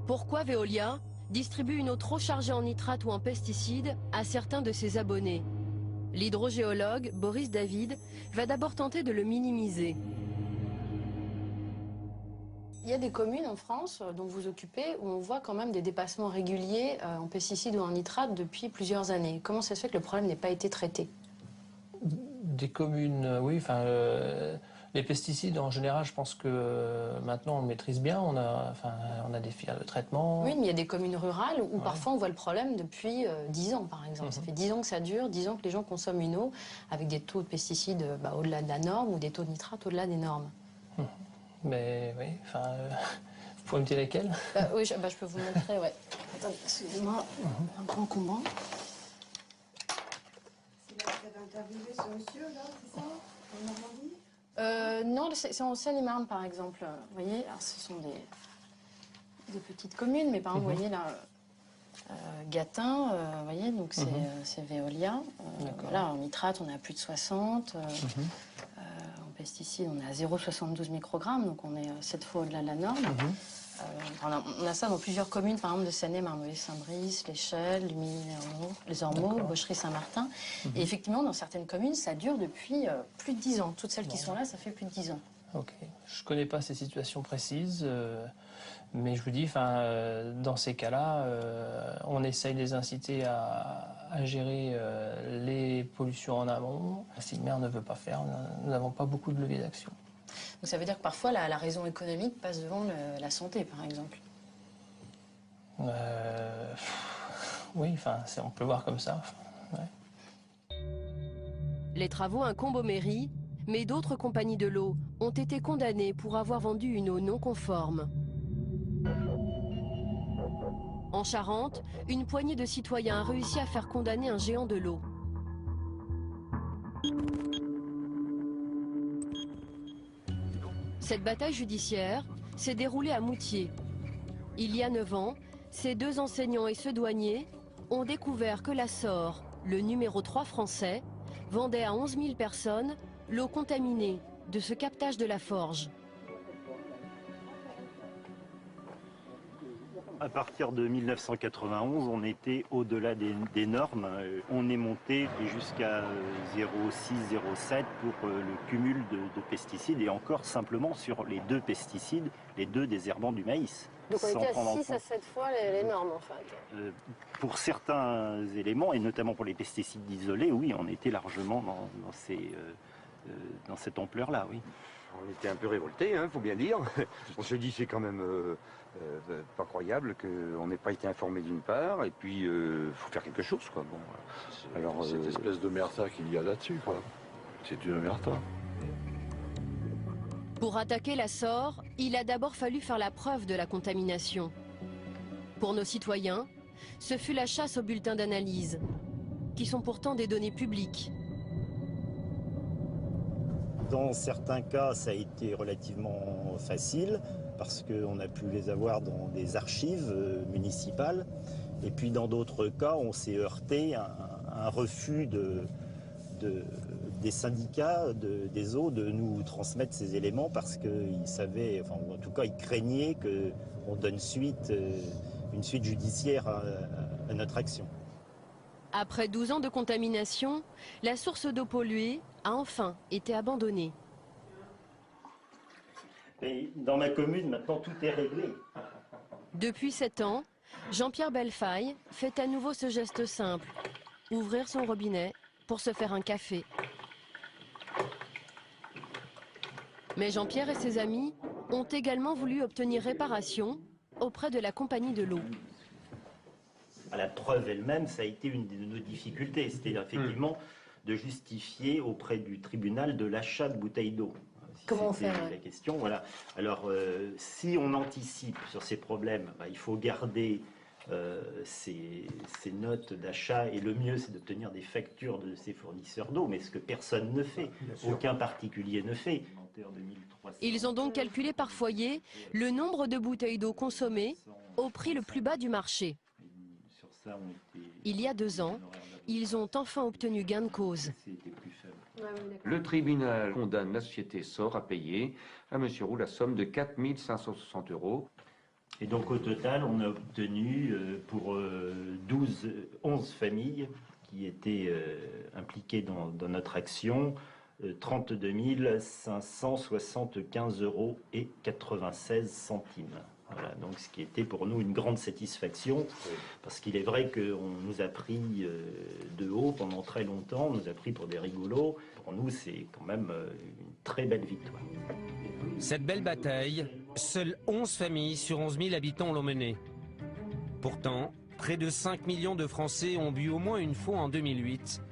Pourquoi Veolia distribue une eau trop chargée en nitrates ou en pesticides à certains de ses abonnés? L'hydrogéologue Boris David va d'abord tenter de le minimiser. Il y a des communes en France dont vous occupez où on voit quand même des dépassements réguliers en pesticides ou en nitrates depuis plusieurs années. Comment ça se fait que le problème n'ait pas été traité? Des communes, oui, enfin, les pesticides en général, je pense que maintenant on le maîtrise bien, on a des filières de traitement. Oui, mais il y a des communes rurales où parfois on voit le problème depuis 10 ans par exemple. Ça fait 10 ans que ça dure, 10 ans que les gens consomment une eau avec des taux de pesticides au-delà de la norme ou des taux de nitrate au-delà des normes. Mais oui, enfin, vous pouvez me dire lesquels? Oui, je peux vous montrer, ouais. Attendez, excusez-moi, un grand combat. Vous avez interviewé ce monsieur, là, c'est ça? En Normandie? Non, c'est en Seine-et-Marne, par exemple. Vous voyez, alors, ce sont des petites communes, mais par exemple, vous voyez là, Gatin, vous voyez, donc c'est Veolia. Là, en nitrate, on est à plus de 60. En pesticides, on est à 0,72 microgrammes, donc on est 7 fois au-delà de la norme. On a ça dans plusieurs communes, par exemple de Seine-et-Marne, Saint-Brice, l'Échelle, les Ormeaux, Gaucherie, Saint-Martin. Et effectivement, dans certaines communes, ça dure depuis plus de 10 ans. Toutes celles qui sont là, ça fait plus de 10 ans. Ok. Je ne connais pas ces situations précises, mais je vous dis, dans ces cas-là, on essaye de les inciter à gérer les pollutions en amont. Si le maire ne veut pas faire, nous n'avons pas beaucoup de levier d'action. Donc ça veut dire que parfois la raison économique passe devant la santé, par exemple. Oui, on peut voir comme ça. Ouais. Les travaux incombent aux mairies, mais d'autres compagnies de l'eau ont été condamnées pour avoir vendu une eau non conforme. En Charente, une poignée de citoyens a réussi à faire condamner un géant de l'eau. Cette bataille judiciaire s'est déroulée à Moutier. Il y a 9 ans, ces 2 enseignants et ce douanier ont découvert que la SOR, le numéro 3 français, vendait à 11 000 personnes l'eau contaminée de ce captage de la Forge. À partir de 1991, on était au-delà des normes. On est monté jusqu'à 0,6, 0,7 pour le cumul de pesticides et encore simplement sur les 2 pesticides, les 2 désherbants du maïs. Donc on était à 6 à 7 fois les normes en fait. Pour certains éléments, et notamment pour les pesticides isolés, oui, on était largement dans cette ampleur-là, oui. On était un peu révoltés, il faut bien dire. On se dit c'est quand même pas croyable qu'on n'ait pas été informé d'une part, et puis il faut faire quelque chose, quoi. Bon, alors cette espèce de merta qu'il y a là-dessus, quoi. C'est une merta. Pour attaquer la SOR, il a d'abord fallu faire la preuve de la contamination. Pour nos citoyens, ce fut la chasse aux bulletins d'analyse, qui sont pourtant des données publiques. Dans certains cas, ça a été relativement facile parce qu'on a pu les avoir dans des archives municipales. Et puis dans d'autres cas, on s'est heurté à un refus des syndicats des eaux de nous transmettre ces éléments parce qu'ils savaient, enfin en tout cas ils craignaient qu'on donne une suite judiciaire à notre action. Après 12 ans de contamination, la source d'eau polluée a enfin été abandonnée. Et dans ma commune, maintenant, tout est réglé. Depuis 7 ans, Jean-Pierre Bellefaille fait à nouveau ce geste simple, ouvrir son robinet pour se faire un café. Mais Jean-Pierre et ses amis ont également voulu obtenir réparation auprès de la compagnie de l'eau. La preuve elle-même, ça a été une de nos difficultés. C'était effectivement de justifier auprès du tribunal de l'achat de bouteilles d'eau. Comment on fait la question, voilà. Alors, si on anticipe sur ces problèmes, il faut garder ces notes d'achat et le mieux, c'est d'obtenir des factures de ces fournisseurs d'eau, mais ce que personne ne fait, aucun particulier ne fait. Ils ont donc calculé par foyer le nombre de bouteilles d'eau consommées au prix le plus bas du marché. Il y a 2 ans, ils ont enfin obtenu gain de cause. Le tribunal condamne la société SOR à payer à M. Roux la somme de 4 560 €. Et donc au total, on a obtenu pour 11 familles qui étaient impliquées dans notre action 32 575 € et 96 centimes. Voilà, donc ce qui était pour nous une grande satisfaction, parce qu'il est vrai qu'on nous a pris de haut pendant très longtemps, on nous a pris pour des rigolos. Pour nous, c'est quand même une très belle victoire. Cette belle bataille, seules 11 familles sur 11 000 habitants l'ont menée. Pourtant, près de 5 millions de Français ont bu au moins une fois en 2008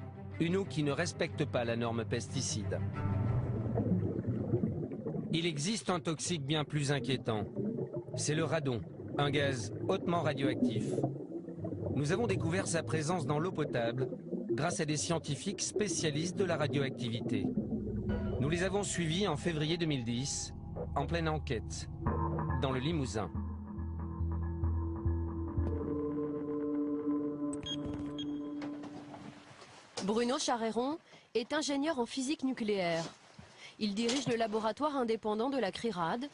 une eau qui ne respecte pas la norme pesticide. Il existe un toxique bien plus inquiétant. C'est le radon, un gaz hautement radioactif. Nous avons découvert sa présence dans l'eau potable grâce à des scientifiques spécialistes de la radioactivité. Nous les avons suivis en février 2010, en pleine enquête, dans le Limousin. Bruno Charéron est ingénieur en physique nucléaire. Il dirige le laboratoire indépendant de la CRIRAD,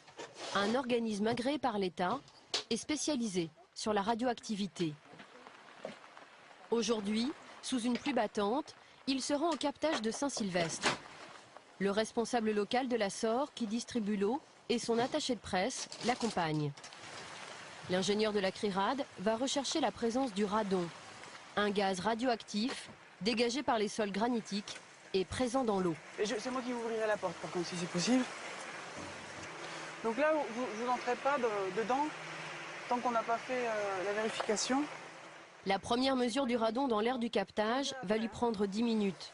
un organisme agréé par l'État et spécialisé sur la radioactivité. Aujourd'hui, sous une pluie battante, il se rend au captage de Saint-Sylvestre. Le responsable local de la SOR, qui distribue l'eau, et son attaché de presse l'accompagnent. L'ingénieur de la CRIRAD va rechercher la présence du radon, un gaz radioactif dégagé par les sols granitiques et présent dans l'eau. C'est moi qui vous ouvrirai la porte, par contre, si c'est possible. Donc là, vous n'entrez pas dedans tant qu'on n'a pas fait la vérification. La première mesure du radon dans l'air du captage va lui prendre 10 minutes.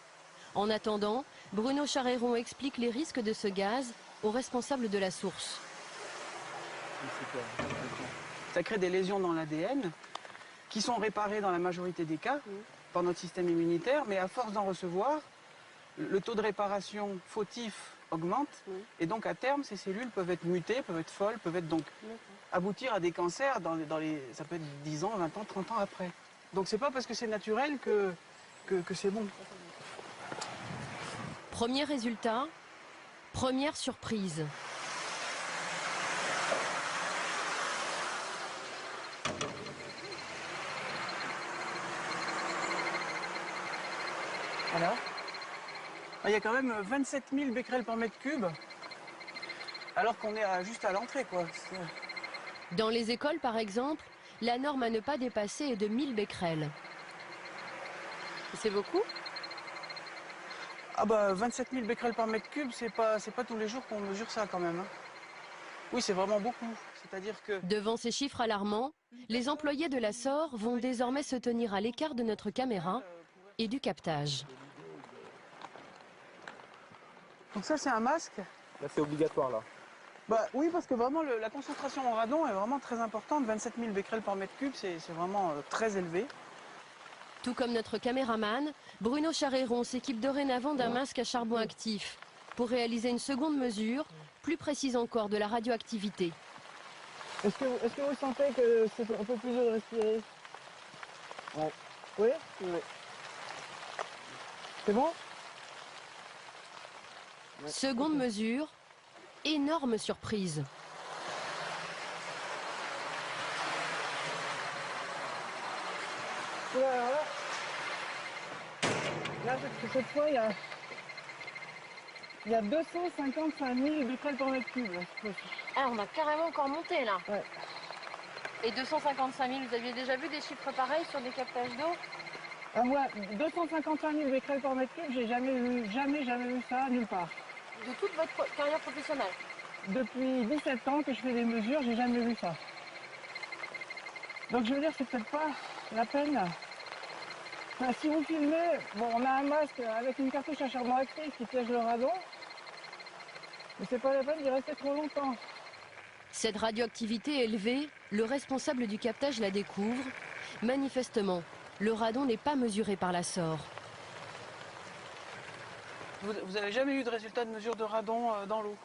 En attendant, Bruno Charéron explique les risques de ce gaz aux responsables de la source. Ça crée des lésions dans l'ADN qui sont réparées dans la majorité des cas par notre système immunitaire, mais à force d'en recevoir, le taux de réparation fautif augmente et donc à terme, ces cellules peuvent être mutées, peuvent être folles, peuvent être donc aboutir à des cancers ça peut être 10 ans, 20 ans, 30 ans après. Donc c'est pas parce que c'est naturel que c'est bon. Premier résultat, première surprise. Alors, il y a quand même 27 000 becquerels par mètre cube, alors qu'on est juste à l'entrée, quoi. Dans les écoles, par exemple, la norme à ne pas dépasser est de 1000 becquerels. C'est beaucoup ? Ah bah 27 000 becquerels par mètre cube, c'est pas tous les jours qu'on mesure ça quand même. Hein. Oui, c'est vraiment beaucoup. C'est-à-dire que... Devant ces chiffres alarmants, les employés de la SOR vont désormais se tenir à l'écart de notre caméra et du captage. Donc ça, c'est un masque. Là, c'est obligatoire, là. Bah oui, parce que vraiment, la concentration en radon est vraiment très importante. 27 000 becquerels par mètre cube, c'est vraiment très élevé. Tout comme notre caméraman, Bruno Charéron s'équipe dorénavant d'un masque à charbon actif pour réaliser une seconde mesure, plus précise encore, de la radioactivité. Est-ce que vous sentez que c'est un peu plus dur de respirer? Ouais. Oui? Oui. C'est bon? Seconde mesure, énorme surprise. Là, cette fois, il y a 255 000 becquerels par mètre cube. Ah, on a carrément encore monté là. Ouais. Et 255 000, vous aviez déjà vu des chiffres pareils sur des captages d'eau? Ah, moi, 255 000 becquerels par mètre cube, j'ai jamais vu ça nulle part. De toute votre carrière professionnelle? Depuis 17 ans que je fais des mesures, j'ai jamais vu ça. Donc je veux dire, c'est peut-être pas la peine. Enfin, si vous filmez, bon, on a un masque avec une cartouche à charbon actif qui piège le radon, mais c'est pas la peine d'y rester trop longtemps. Cette radioactivité élevée, le responsable du captage la découvre. Manifestement, le radon n'est pas mesuré par la SOR. Vous avez jamais eu de résultat de mesure de radon dans l'eau?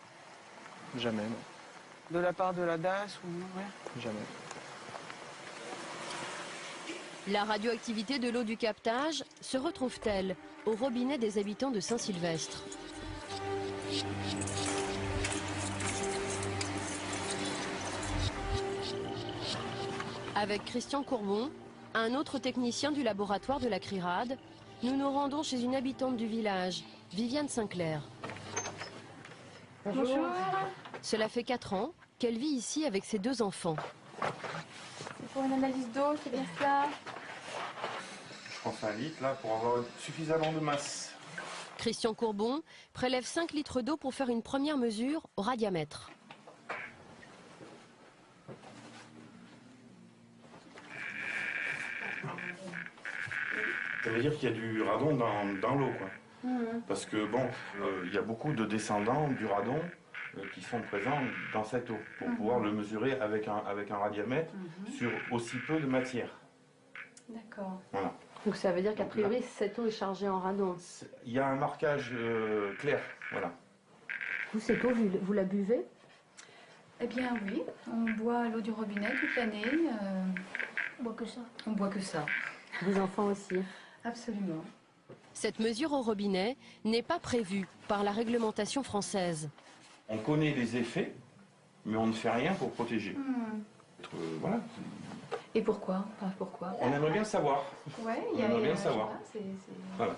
Jamais, non. De la part de la DAS ou non? Ouais. Jamais. La radioactivité de l'eau du captage se retrouve-t-elle au robinet des habitants de Saint-Sylvestre? Avec Christian Courbon, un autre technicien du laboratoire de la CRIRAD, nous nous rendons chez une habitante du village, Viviane Sinclair. Bonjour. Cela fait 4 ans qu'elle vit ici avec ses 2 enfants. C'est pour une analyse d'eau, c'est bien cela? Je pense 1 litre là pour avoir suffisamment de masse. Christian Courbon prélève 5 litres d'eau pour faire une première mesure au radiamètre. Ça veut dire qu'il y a du radon dans l'eau, quoi. Parce que bon, il y a beaucoup de descendants du radon qui sont présents dans cette eau pour pouvoir le mesurer avec un radiamètre sur aussi peu de matière. D'accord. Voilà. Donc ça veut dire qu'a priori cette eau est chargée en radon. Il y a un marquage clair, voilà. Vous, cette eau, vous la buvez? Eh bien oui, on boit l'eau du robinet toute l'année. On boit que ça. On boit que ça. Les enfants aussi? Absolument. Cette mesure au robinet n'est pas prévue par la réglementation française. On connaît les effets, mais on ne fait rien pour protéger. Voilà. Et pourquoi? Enfin, pourquoi? On aimerait bien savoir. Ouais, on aimerait bien savoir. Voilà.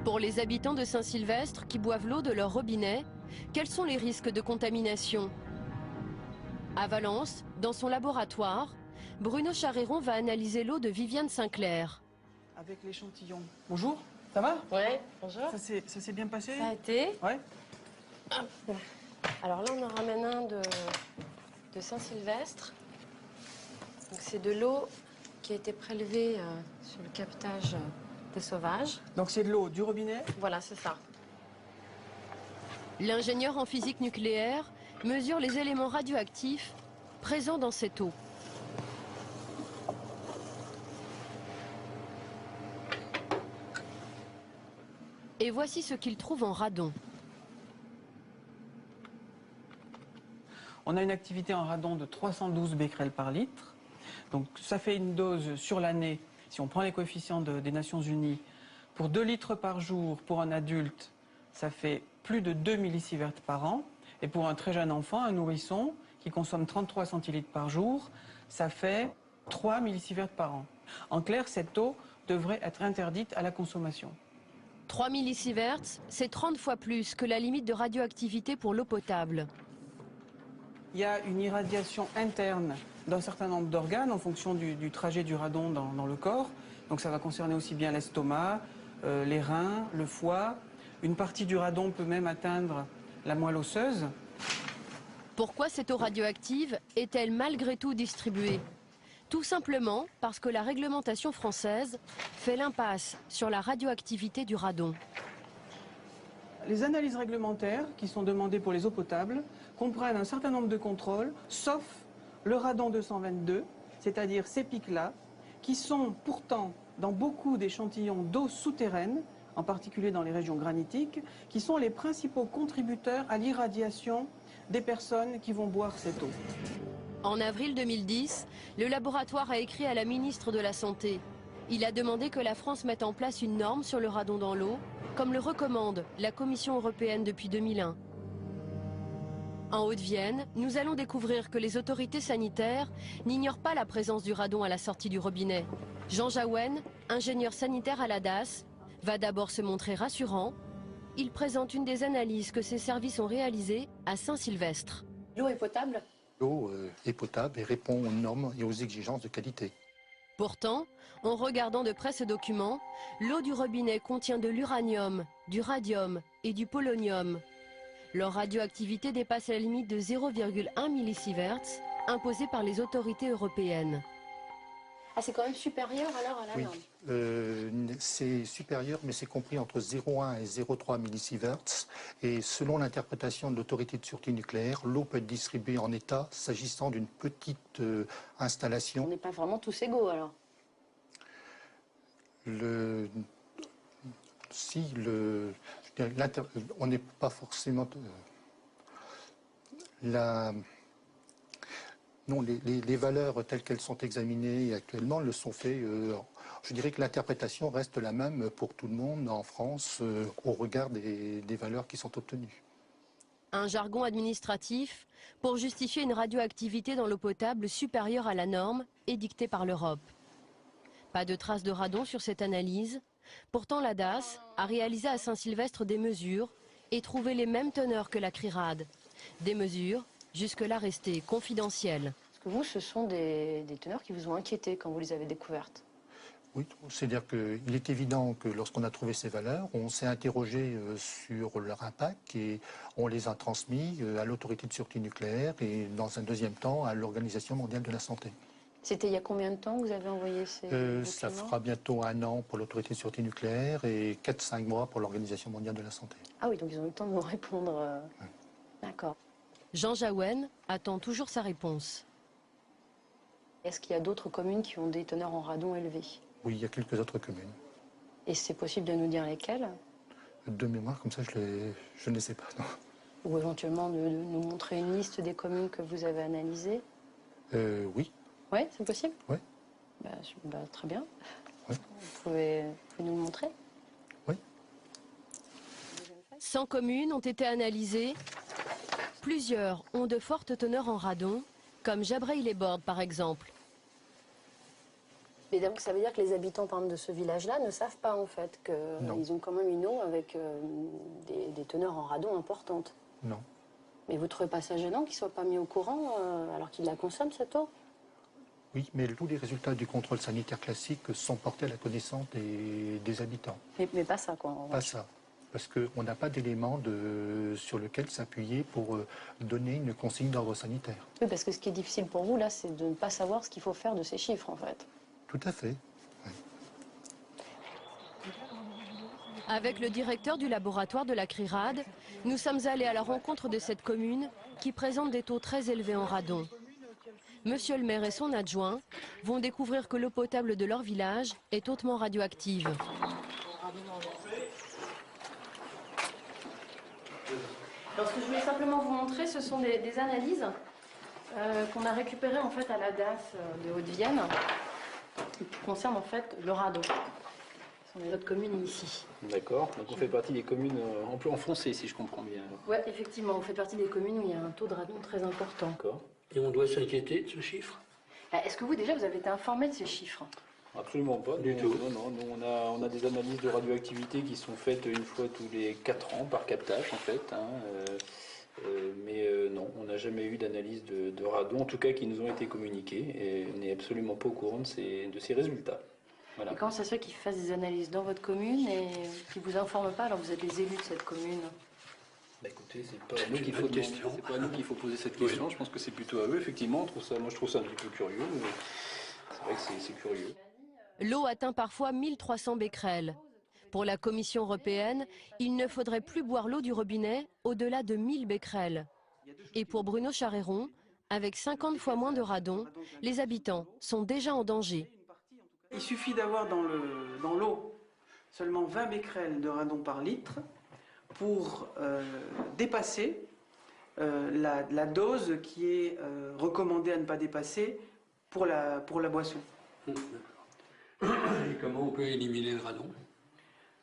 Pour les habitants de Saint-Sylvestre qui boivent l'eau de leur robinet, quels sont les risques de contamination? À Valence, dans son laboratoire, Bruno Charéron va analyser l'eau de Viviane Sinclair. Avec l'échantillon. Bonjour, ça va? Ouais, bonjour. Ça s'est bien passé? Ça a été. Ouais. Hop. Alors là, on en ramène un de Saint-Sylvestre. C'est de l'eau qui a été prélevée sur le captage des sauvages. Donc c'est de l'eau du robinet? Voilà, c'est ça. L'ingénieur en physique nucléaire mesure les éléments radioactifs présents dans cette eau. Et voici ce qu'il trouve en radon. On a une activité en radon de 312 becquerels par litre. Donc ça fait une dose sur l'année, si on prend les coefficients des Nations Unies, pour 2 litres par jour pour un adulte, ça fait plus de 2 millisieverts par an. Et pour un très jeune enfant, un nourrisson, qui consomme 33 centilitres par jour, ça fait 3 millisieverts par an. En clair, cette eau devrait être interdite à la consommation. 3 millisieverts, c'est 30 fois plus que la limite de radioactivité pour l'eau potable. Il y a une irradiation interne d'un certain nombre d'organes en fonction du trajet du radon dans le corps. Donc ça va concerner aussi bien l'estomac, les reins, le foie. Une partie du radon peut même atteindre la moelle osseuse. Pourquoi cette eau radioactive est-elle malgré tout distribuée? Tout simplement parce que la réglementation française fait l'impasse sur la radioactivité du radon. Les analyses réglementaires qui sont demandées pour les eaux potables comprennent un certain nombre de contrôles, sauf le radon 222, c'est-à-dire ces pics-là, qui sont pourtant dans beaucoup d'échantillons d'eau souterraine, en particulier dans les régions granitiques, qui sont les principaux contributeurs à l'irradiation des personnes qui vont boire cette eau. En avril 2010, le laboratoire a écrit à la ministre de la Santé. Il a demandé que la France mette en place une norme sur le radon dans l'eau, comme le recommande la Commission européenne depuis 2001. En Haute-Vienne, nous allons découvrir que les autorités sanitaires n'ignorent pas la présence du radon à la sortie du robinet. Jean Jaouen, ingénieur sanitaire à la DAS, va d'abord se montrer rassurant. Il présente une des analyses que ses services ont réalisées à Saint-Sylvestre. L'eau est potable? L'eau est potable et répond aux normes et aux exigences de qualité. Pourtant, en regardant de près ce document, l'eau du robinet contient de l'uranium, du radium et du polonium. Leur radioactivité dépasse la limite de 0,1 millisieverts imposée par les autorités européennes. Ah, c'est quand même supérieur alors à la norme? C'est supérieur, mais c'est compris entre 0,1 et 0,3 millisieverts. Et selon l'interprétation de l'autorité de sûreté nucléaire, l'eau peut être distribuée en état s'agissant d'une petite installation. On n'est pas vraiment tous égaux alors? On n'est pas forcément... Non, les valeurs telles qu'elles sont examinées actuellement le sont faites. Je dirais que l'interprétation reste la même pour tout le monde en France au regard des valeurs qui sont obtenues. Un jargon administratif pour justifier une radioactivité dans l'eau potable supérieure à la norme édictée par l'Europe. Pas de traces de radon sur cette analyse. Pourtant, la DAS a réalisé à Saint-Sylvestre des mesures et trouvé les mêmes teneurs que la CRIRAD. Des mesures jusque-là restées confidentielles. Est-ce que vous, ce sont des teneurs qui vous ont inquiété quand vous les avez découvertes? Oui, c'est-à-dire qu'il est évident que lorsqu'on a trouvé ces valeurs, on s'est interrogé sur leur impact et on les a transmis à l'autorité de sûreté nucléaire et dans un deuxième temps à l'Organisation mondiale de la santé. C'était il y a combien de temps que vous avez envoyé ces documents? Ça fera bientôt 1 an pour l'autorité de sûreté nucléaire et 4-5 mois pour l'Organisation mondiale de la santé. Ah oui, donc ils ont eu le temps de nous répondre. D'accord. Jean Jaouen attend toujours sa réponse. Est-ce qu'il y a d'autres communes qui ont des teneurs en radon élevés? Oui, il y a quelques autres communes. Et c'est possible de nous dire lesquelles? De mémoire, comme ça, je ne les sais pas. Non. Ou éventuellement de nous montrer une liste des communes que vous avez analysées? Oui. Oui, c'est possible? Oui. Très bien. Oui. Vous pouvez nous le montrer? 100 communes ont été analysées. Plusieurs ont de fortes teneurs en radon, comme Jabrail-les-Bordes par exemple. Mais donc ça veut dire que les habitants par exemple, de ce village-là ne savent pas en fait qu'ils ont quand même une eau avec des teneurs en radon importantes. Non. Mais vous ne trouvez pas ça gênant qu'ils ne soient pas mis au courant alors qu'ils la consomment cette eau? Oui, mais tous les résultats du contrôle sanitaire classique sont portés à la connaissance des habitants. Mais pas ça quoi. Pas ça. Parce qu'on n'a pas d'éléments sur lequel s'appuyer pour donner une consigne d'ordre sanitaire. Oui, parce que ce qui est difficile pour vous là, c'est de ne pas savoir ce qu'il faut faire de ces chiffres en fait. Tout à fait. Oui. Avec le directeur du laboratoire de la CRIRAD, nous sommes allés à la rencontre de cette commune qui présente des taux très élevés en radon. Monsieur le maire et son adjoint vont découvrir que l'eau potable de leur village est hautement radioactive. Alors ce que je voulais simplement vous montrer, ce sont des analyses qu'on a récupérées en fait à la DAS de Haute-Vienne, qui concernent en fait le radon. Ce sont notre commune ici. D'accord, donc on fait partie des communes en foncé, si je comprends bien. Oui, effectivement, on fait partie des communes où il y a un taux de radon très important. D'accord. Et on doit s'inquiéter de ce chiffre? Est-ce que vous déjà vous avez été informé de ces chiffres? Absolument pas. Du tout. Non, nous, on a des analyses de radioactivité qui sont faites une fois tous les 4 ans par captage en fait. Mais non, on n'a jamais eu d'analyse de radon, en tout cas qui nous ont été communiquées. Et on n'est absolument pas au courant de ces résultats. Voilà. Et comment ça se fait qu'ils fassent des analyses dans votre commune et qu'ils ne vous informent pas alors que vous êtes les élus de cette commune? Bah écoutez, c'est pas à nous qu'il faut poser cette question. Je pense que c'est plutôt à eux. Effectivement, moi je trouve ça un petit peu curieux. C'est vrai que c'est curieux. L'eau atteint parfois 1300 becquerels. Pour la Commission européenne, il ne faudrait plus boire l'eau du robinet au-delà de 1000 becquerels. Et pour Bruno Charéron, avec 50 fois moins de radon, les habitants sont déjà en danger. Il suffit d'avoir dans l'eau seulement 20 becquerels de radon par litre pour dépasser la dose qui est recommandée à ne pas dépasser pour la boisson. Et comment on peut éliminer le radon?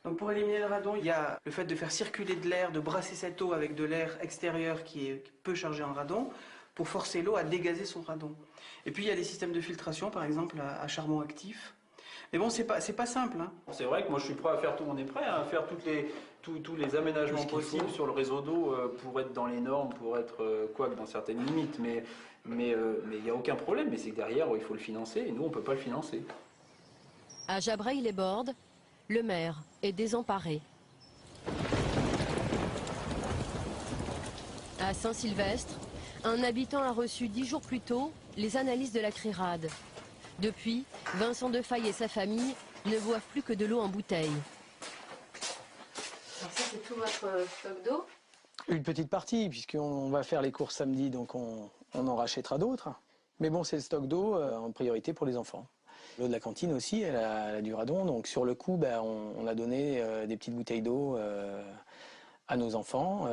Donc pour éliminer le radon, il y a le fait de faire circuler de l'air, de brasser cette eau avec de l'air extérieur qui est peu chargé en radon, pour forcer l'eau à dégazer son radon. Et puis il y a des systèmes de filtration, par exemple à charbon actif. Mais bon, c'est pas simple. Hein. C'est vrai que moi je suis prêt à faire tout, on est prêt à faire tous les aménagements possibles sur le réseau d'eau pour être dans les normes, pour être quoique dans certaines limites. Mais il n'y a aucun problème, mais c'est que derrière il faut le financer et nous on ne peut pas le financer. À Jabrail-les-Bordes, le maire est désemparé. À Saint-Sylvestre, un habitant a reçu 10 jours plus tôt les analyses de la CRIRAD. Depuis, Vincent Defaille et sa famille ne boivent plus que de l'eau en bouteille. Alors ça, c'est tout votre stock d'eau? Une petite partie, puisqu'on va faire les courses samedi, donc on en rachètera d'autres. Mais bon, c'est le stock d'eau en priorité pour les enfants. L'eau de la cantine aussi, elle a du radon, donc sur le coup, on a donné des petites bouteilles d'eau à nos enfants,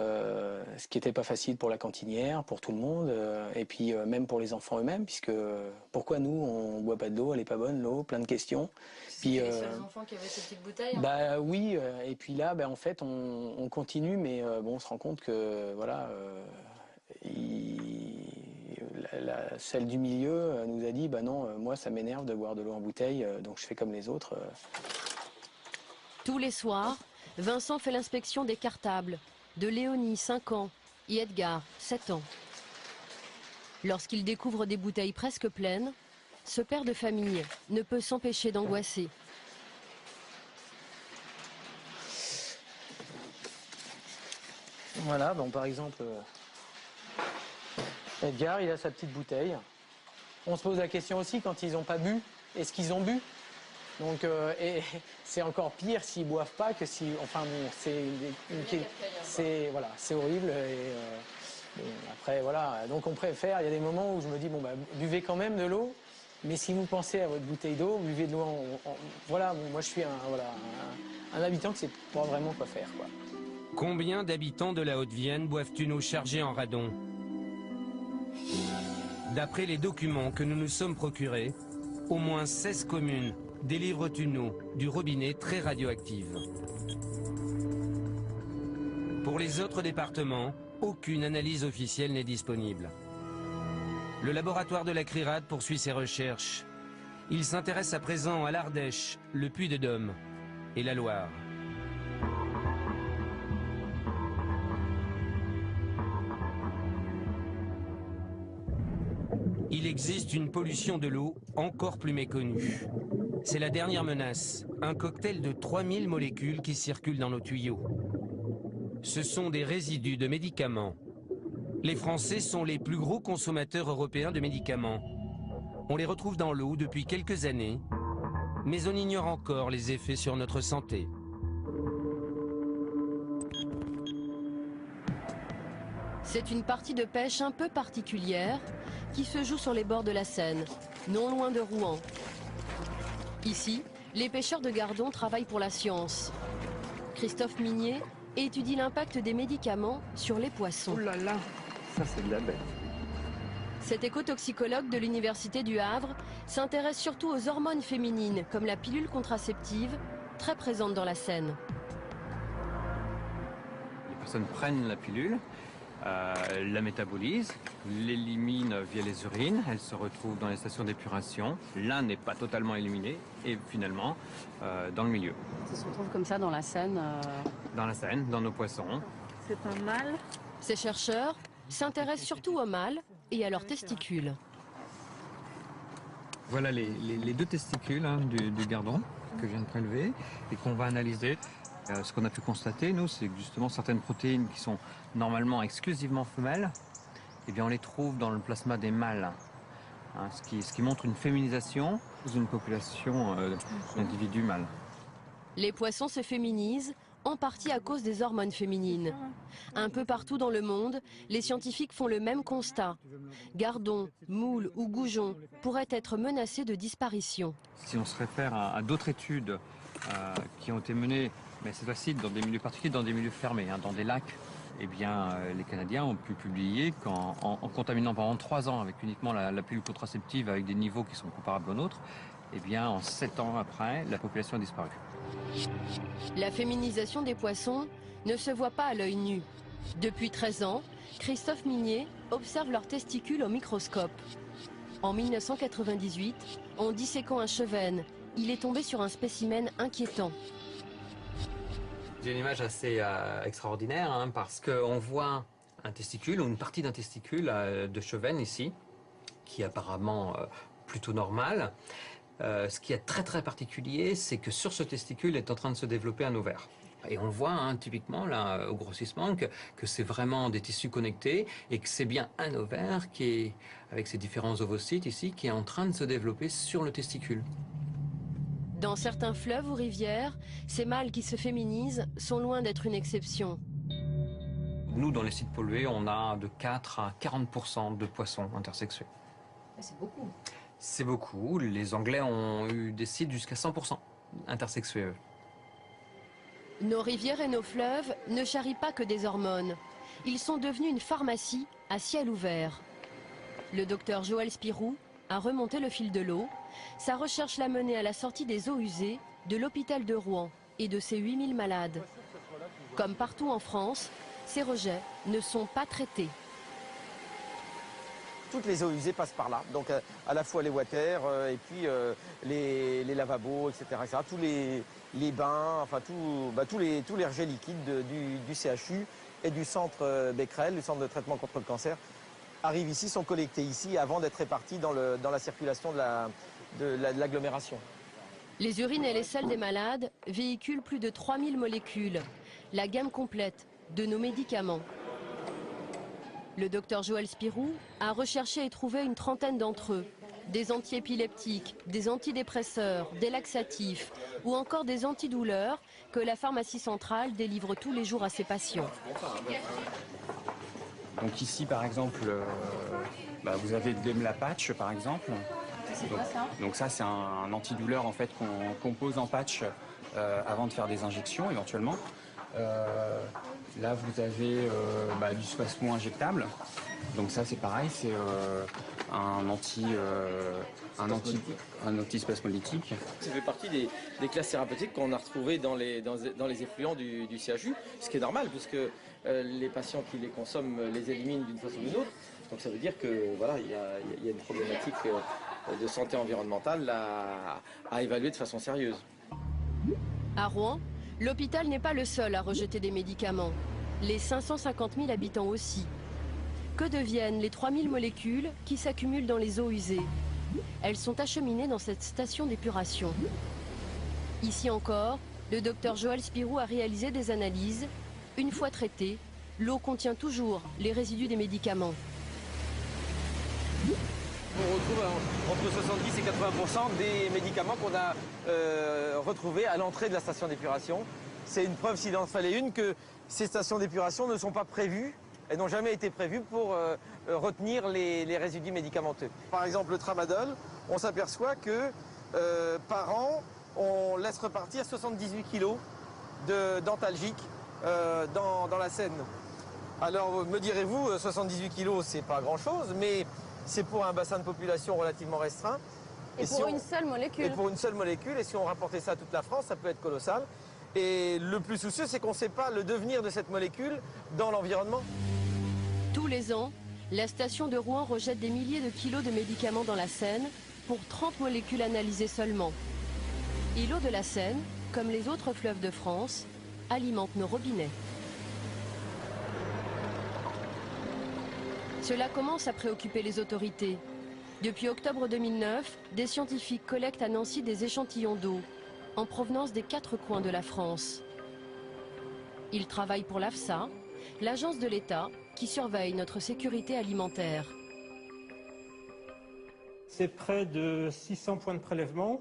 ce qui n'était pas facile pour la cantinière, pour tout le monde, et puis même pour les enfants eux-mêmes, puisque pourquoi nous, on ne boit pas de l'eau, elle n'est pas bonne l'eau, plein de questions. Puis, les seuls enfants qui avaient ces petites bouteilles? Oui, et puis là, en fait, on continue, mais on se rend compte que, voilà, celle du milieu nous a dit, non, moi ça m'énerve de boire de l'eau en bouteille, donc je fais comme les autres. Tous les soirs, Vincent fait l'inspection des cartables de Léonie, 5 ans, et Edgar, 7 ans. Lorsqu'il découvre des bouteilles presque pleines, ce père de famille ne peut s'empêcher d'angoisser. Voilà, par exemple, Edgar, il a sa petite bouteille. On se pose la question aussi, quand ils n'ont pas bu, est-ce qu'ils ont bu? Donc, et c'est encore pire s'ils ne boivent pas que si... Enfin bon, c'est horrible. Et, après, voilà. Donc on préfère, il y a des moments où je me dis, buvez quand même de l'eau, mais si vous pensez à votre bouteille d'eau, buvez de l'eau voilà, moi je suis un habitant qui ne sait pas vraiment quoi faire, quoi. Combien d'habitants de la Haute-Vienne boivent une eau chargée en radon? D'après les documents que nous nous sommes procurés, au moins 16 communes délivrent une eau du robinet très radioactive. Pour les autres départements, aucune analyse officielle n'est disponible. Le laboratoire de la CRIRAD poursuit ses recherches. Il s'intéresse à présent à l'Ardèche, le Puy-de-Dôme et la Loire. Il existe une pollution de l'eau encore plus méconnue. C'est la dernière menace, un cocktail de 3000 molécules qui circulent dans nos tuyaux. Ce sont des résidus de médicaments. Les Français sont les plus gros consommateurs européens de médicaments. On les retrouve dans l'eau depuis quelques années, mais on ignore encore les effets sur notre santé. C'est une partie de pêche un peu particulière qui se joue sur les bords de la Seine, non loin de Rouen. Ici, les pêcheurs de Gardon travaillent pour la science. Christophe Minier étudie l'impact des médicaments sur les poissons. Oh là là, ça c'est de la bête. Cet écotoxicologue de l'Université du Havre s'intéresse surtout aux hormones féminines, comme la pilule contraceptive, très présente dans la Seine. Les personnes prennent la pilule, la métabolisent, l'éliminent via les urines, elle se retrouve dans les stations d'épuration. L'un n'est pas totalement éliminé et finalement dans le milieu. Ça se retrouve comme ça dans la Seine Dans la Seine, dans nos poissons. C'est un mâle. Ces chercheurs s'intéressent surtout aux mâles et à leurs testicules. Voilà les deux testicules du gardon que je viens de prélever et qu'on va analyser. Ce qu'on a pu constater, nous, c'est que justement certaines protéines qui sont normalement exclusivement femelles, eh bien, on les trouve dans le plasma des mâles. Hein, ce qui montre une féminisation d'une population d'individus mâles. Les poissons se féminisent, en partie à cause des hormones féminines. Un peu partout dans le monde, les scientifiques font le même constat. Gardons, moules ou goujons pourraient être menacés de disparition. Si on se réfère à d'autres études qui ont été menées, mais cette fois-ci dans des milieux particuliers, dans des milieux fermés, dans des lacs, eh bien, les Canadiens ont pu publier qu'en contaminant pendant 3 ans avec uniquement la pilule contraceptive avec des niveaux qui sont comparables aux nôtres, eh bien, en 7 ans après, la population a disparu. La féminisation des poissons ne se voit pas à l'œil nu. Depuis 13 ans, Christophe Minier observe leurs testicules au microscope. En 1998, en disséquant un chevenne, il est tombé sur un spécimen inquiétant. J'ai une image assez extraordinaire parce qu'on voit un testicule ou une partie d'un testicule de chevenne ici, qui est apparemment plutôt normal. Ce qui est très très particulier, c'est que sur ce testicule est en train de se développer un ovaire. Et on voit typiquement là, au grossissement que c'est vraiment des tissus connectés et que c'est bien un ovaire qui est, avec ses différents ovocytes ici, qui est en train de se développer sur le testicule. Dans certains fleuves ou rivières, ces mâles qui se féminisent sont loin d'être une exception. Nous, dans les sites pollués, on a de 4 à 40% de poissons intersexués. C'est beaucoup. C'est beaucoup. Les Anglais ont eu des sites jusqu'à 100% intersexués. Nos rivières et nos fleuves ne charrient pas que des hormones. Ils sont devenus une pharmacie à ciel ouvert. Le docteur Joël Spirou a remonté le fil de l'eau. Sa recherche l'a mené à la sortie des eaux usées de l'hôpital de Rouen et de ses 8000 malades. Comme partout en France, ces rejets ne sont pas traités. Toutes les eaux usées passent par là, donc à la fois les water et puis les lavabos, etc. Tous les bains, enfin tous les rejets liquides du CHU et du centre Becquerel, le centre de traitement contre le cancer, arrivent ici, sont collectés ici avant d'être répartis dans la circulation de l'agglomération. Les urines et les selles des malades véhiculent plus de 3000 molécules, la gamme complète de nos médicaments. Le docteur Joël Spirou a recherché et trouvé une trentaine d'entre eux. Des antiépileptiques, des antidépresseurs, des laxatifs ou encore des antidouleurs que la pharmacie centrale délivre tous les jours à ses patients. Donc ici par exemple, vous avez le Demla patch par exemple. C'est quoi ça? Donc ça c'est un antidouleur en fait qu'on pose en patch avant de faire des injections éventuellement. Là, vous avez du spasmo injectable. Donc ça, c'est pareil, c'est un antispasmolytique. Ça fait partie des classes thérapeutiques qu'on a retrouvées dans les effluents du CHU, ce qui est normal puisque les patients qui les consomment les éliminent d'une façon ou d'une autre. Donc ça veut dire que voilà, il y a une problématique de santé environnementale à évaluer de façon sérieuse. À Rouen, l'hôpital n'est pas le seul à rejeter des médicaments. Les 550 000 habitants aussi. Que deviennent les 3000 molécules qui s'accumulent dans les eaux usées? Elles sont acheminées dans cette station d'épuration. Ici encore, le docteur Joël Spirou a réalisé des analyses. Une fois traitée, l'eau contient toujours les résidus des médicaments. On retrouve entre 70 et 80% des médicaments qu'on a retrouvés à l'entrée de la station d'épuration. C'est une preuve, s'il en fallait une, que ces stations d'épuration ne sont pas prévues. Elles n'ont jamais été prévues pour retenir les résidus médicamenteux. Par exemple, le tramadol, on s'aperçoit que par an, on laisse repartir 78 kilos d'antalgiques dans la Seine. Alors, me direz-vous, 78 kilos, c'est pas grand-chose, mais c'est pour un bassin de population relativement restreint. Et pour une seule molécule. Et pour une seule molécule, et si on rapportait ça à toute la France, ça peut être colossal. Et le plus soucieux, c'est qu'on ne sait pas le devenir de cette molécule dans l'environnement. Tous les ans, la station de Rouen rejette des milliers de kilos de médicaments dans la Seine pour 30 molécules analysées seulement. Et l'eau de la Seine, comme les autres fleuves de France, alimente nos robinets. Cela commence à préoccuper les autorités. Depuis octobre 2009, des scientifiques collectent à Nancy des échantillons d'eau en provenance des 4 coins de la France. Ils travaillent pour l'AFSA, l'agence de l'État qui surveille notre sécurité alimentaire. C'est près de 600 points de prélèvement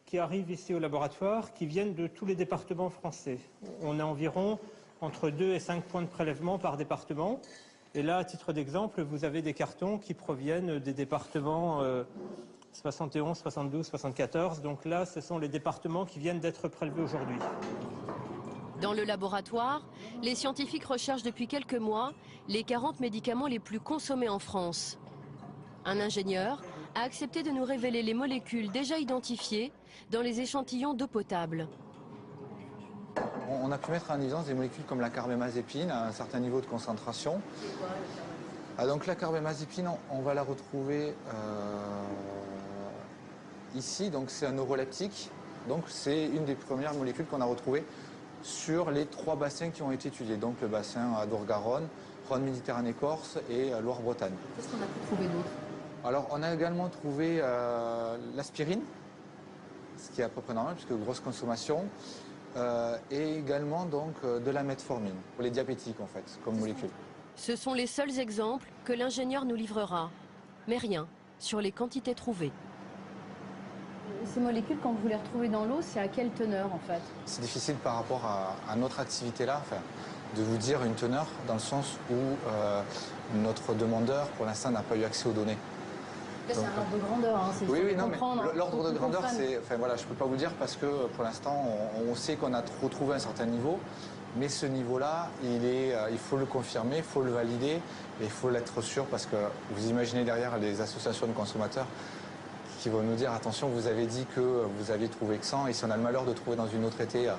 qui arrivent ici au laboratoire, qui viennent de tous les départements français. On a environ entre 2 et 5 points de prélèvement par département. Et là, à titre d'exemple, vous avez des cartons qui proviennent des départements 71, 72, 74. Donc là, ce sont les départements qui viennent d'être prélevés aujourd'hui. Dans le laboratoire, les scientifiques recherchent depuis quelques mois les 40 médicaments les plus consommés en France. Un ingénieur a accepté de nous révéler les molécules déjà identifiées dans les échantillons d'eau potable. On a pu mettre en évidence des molécules comme la carbamazépine à un certain niveau de concentration. Donc la carbamazépine, on va la retrouver ici, donc c'est un neuroleptique. Donc c'est une des premières molécules qu'on a retrouvées sur les 3 bassins qui ont été étudiés. Donc le bassin Adour-Garonne, Rhône-Méditerranée-Corse et Loire-Bretagne. Qu'est-ce qu'on a pu trouver d'autre? Alors on a également trouvé l'aspirine, ce qui est à peu près normal puisque grosse consommation. Et également donc de la metformine, pour les diabétiques en fait, comme molécule. Ce sont les seuls exemples que l'ingénieur nous livrera, mais rien sur les quantités trouvées. Ces molécules, quand vous les retrouvez dans l'eau, c'est à quelle teneur en fait? C'est difficile par rapport à notre activité là, de vous dire une teneur dans le sens où notre demandeur pour l'instant n'a pas eu accès aux données. C'est un ordre de grandeur, hein, c'est oui, non, mais l'ordre de grandeur, c'est... Enfin voilà, je ne peux pas vous dire parce que pour l'instant, on sait qu'on a retrouvé un certain niveau, mais ce niveau-là, il faut le confirmer, il faut le valider, et il faut l'être sûr parce que vous imaginez derrière les associations de consommateurs qui vont nous dire attention, vous avez dit que vous aviez trouvé que 100, et si on a le malheur de trouver dans une eau traitée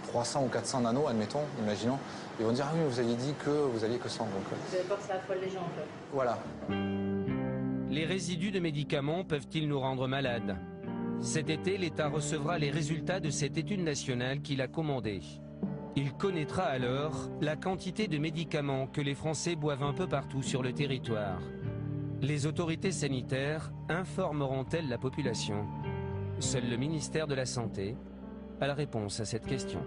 300 ou 400 nanos, admettons, imaginons, ils vont dire ah oui, vous aviez dit que vous aviez que 100. Donc, vous avez peur que ça affole les gens en fait. Voilà. Les résidus de médicaments peuvent-ils nous rendre malades? Cet été, l'État recevra les résultats de cette étude nationale qu'il a commandée. Il connaîtra alors la quantité de médicaments que les Français boivent un peu partout sur le territoire. Les autorités sanitaires informeront-elles la population? Seul le ministère de la Santé a la réponse à cette question.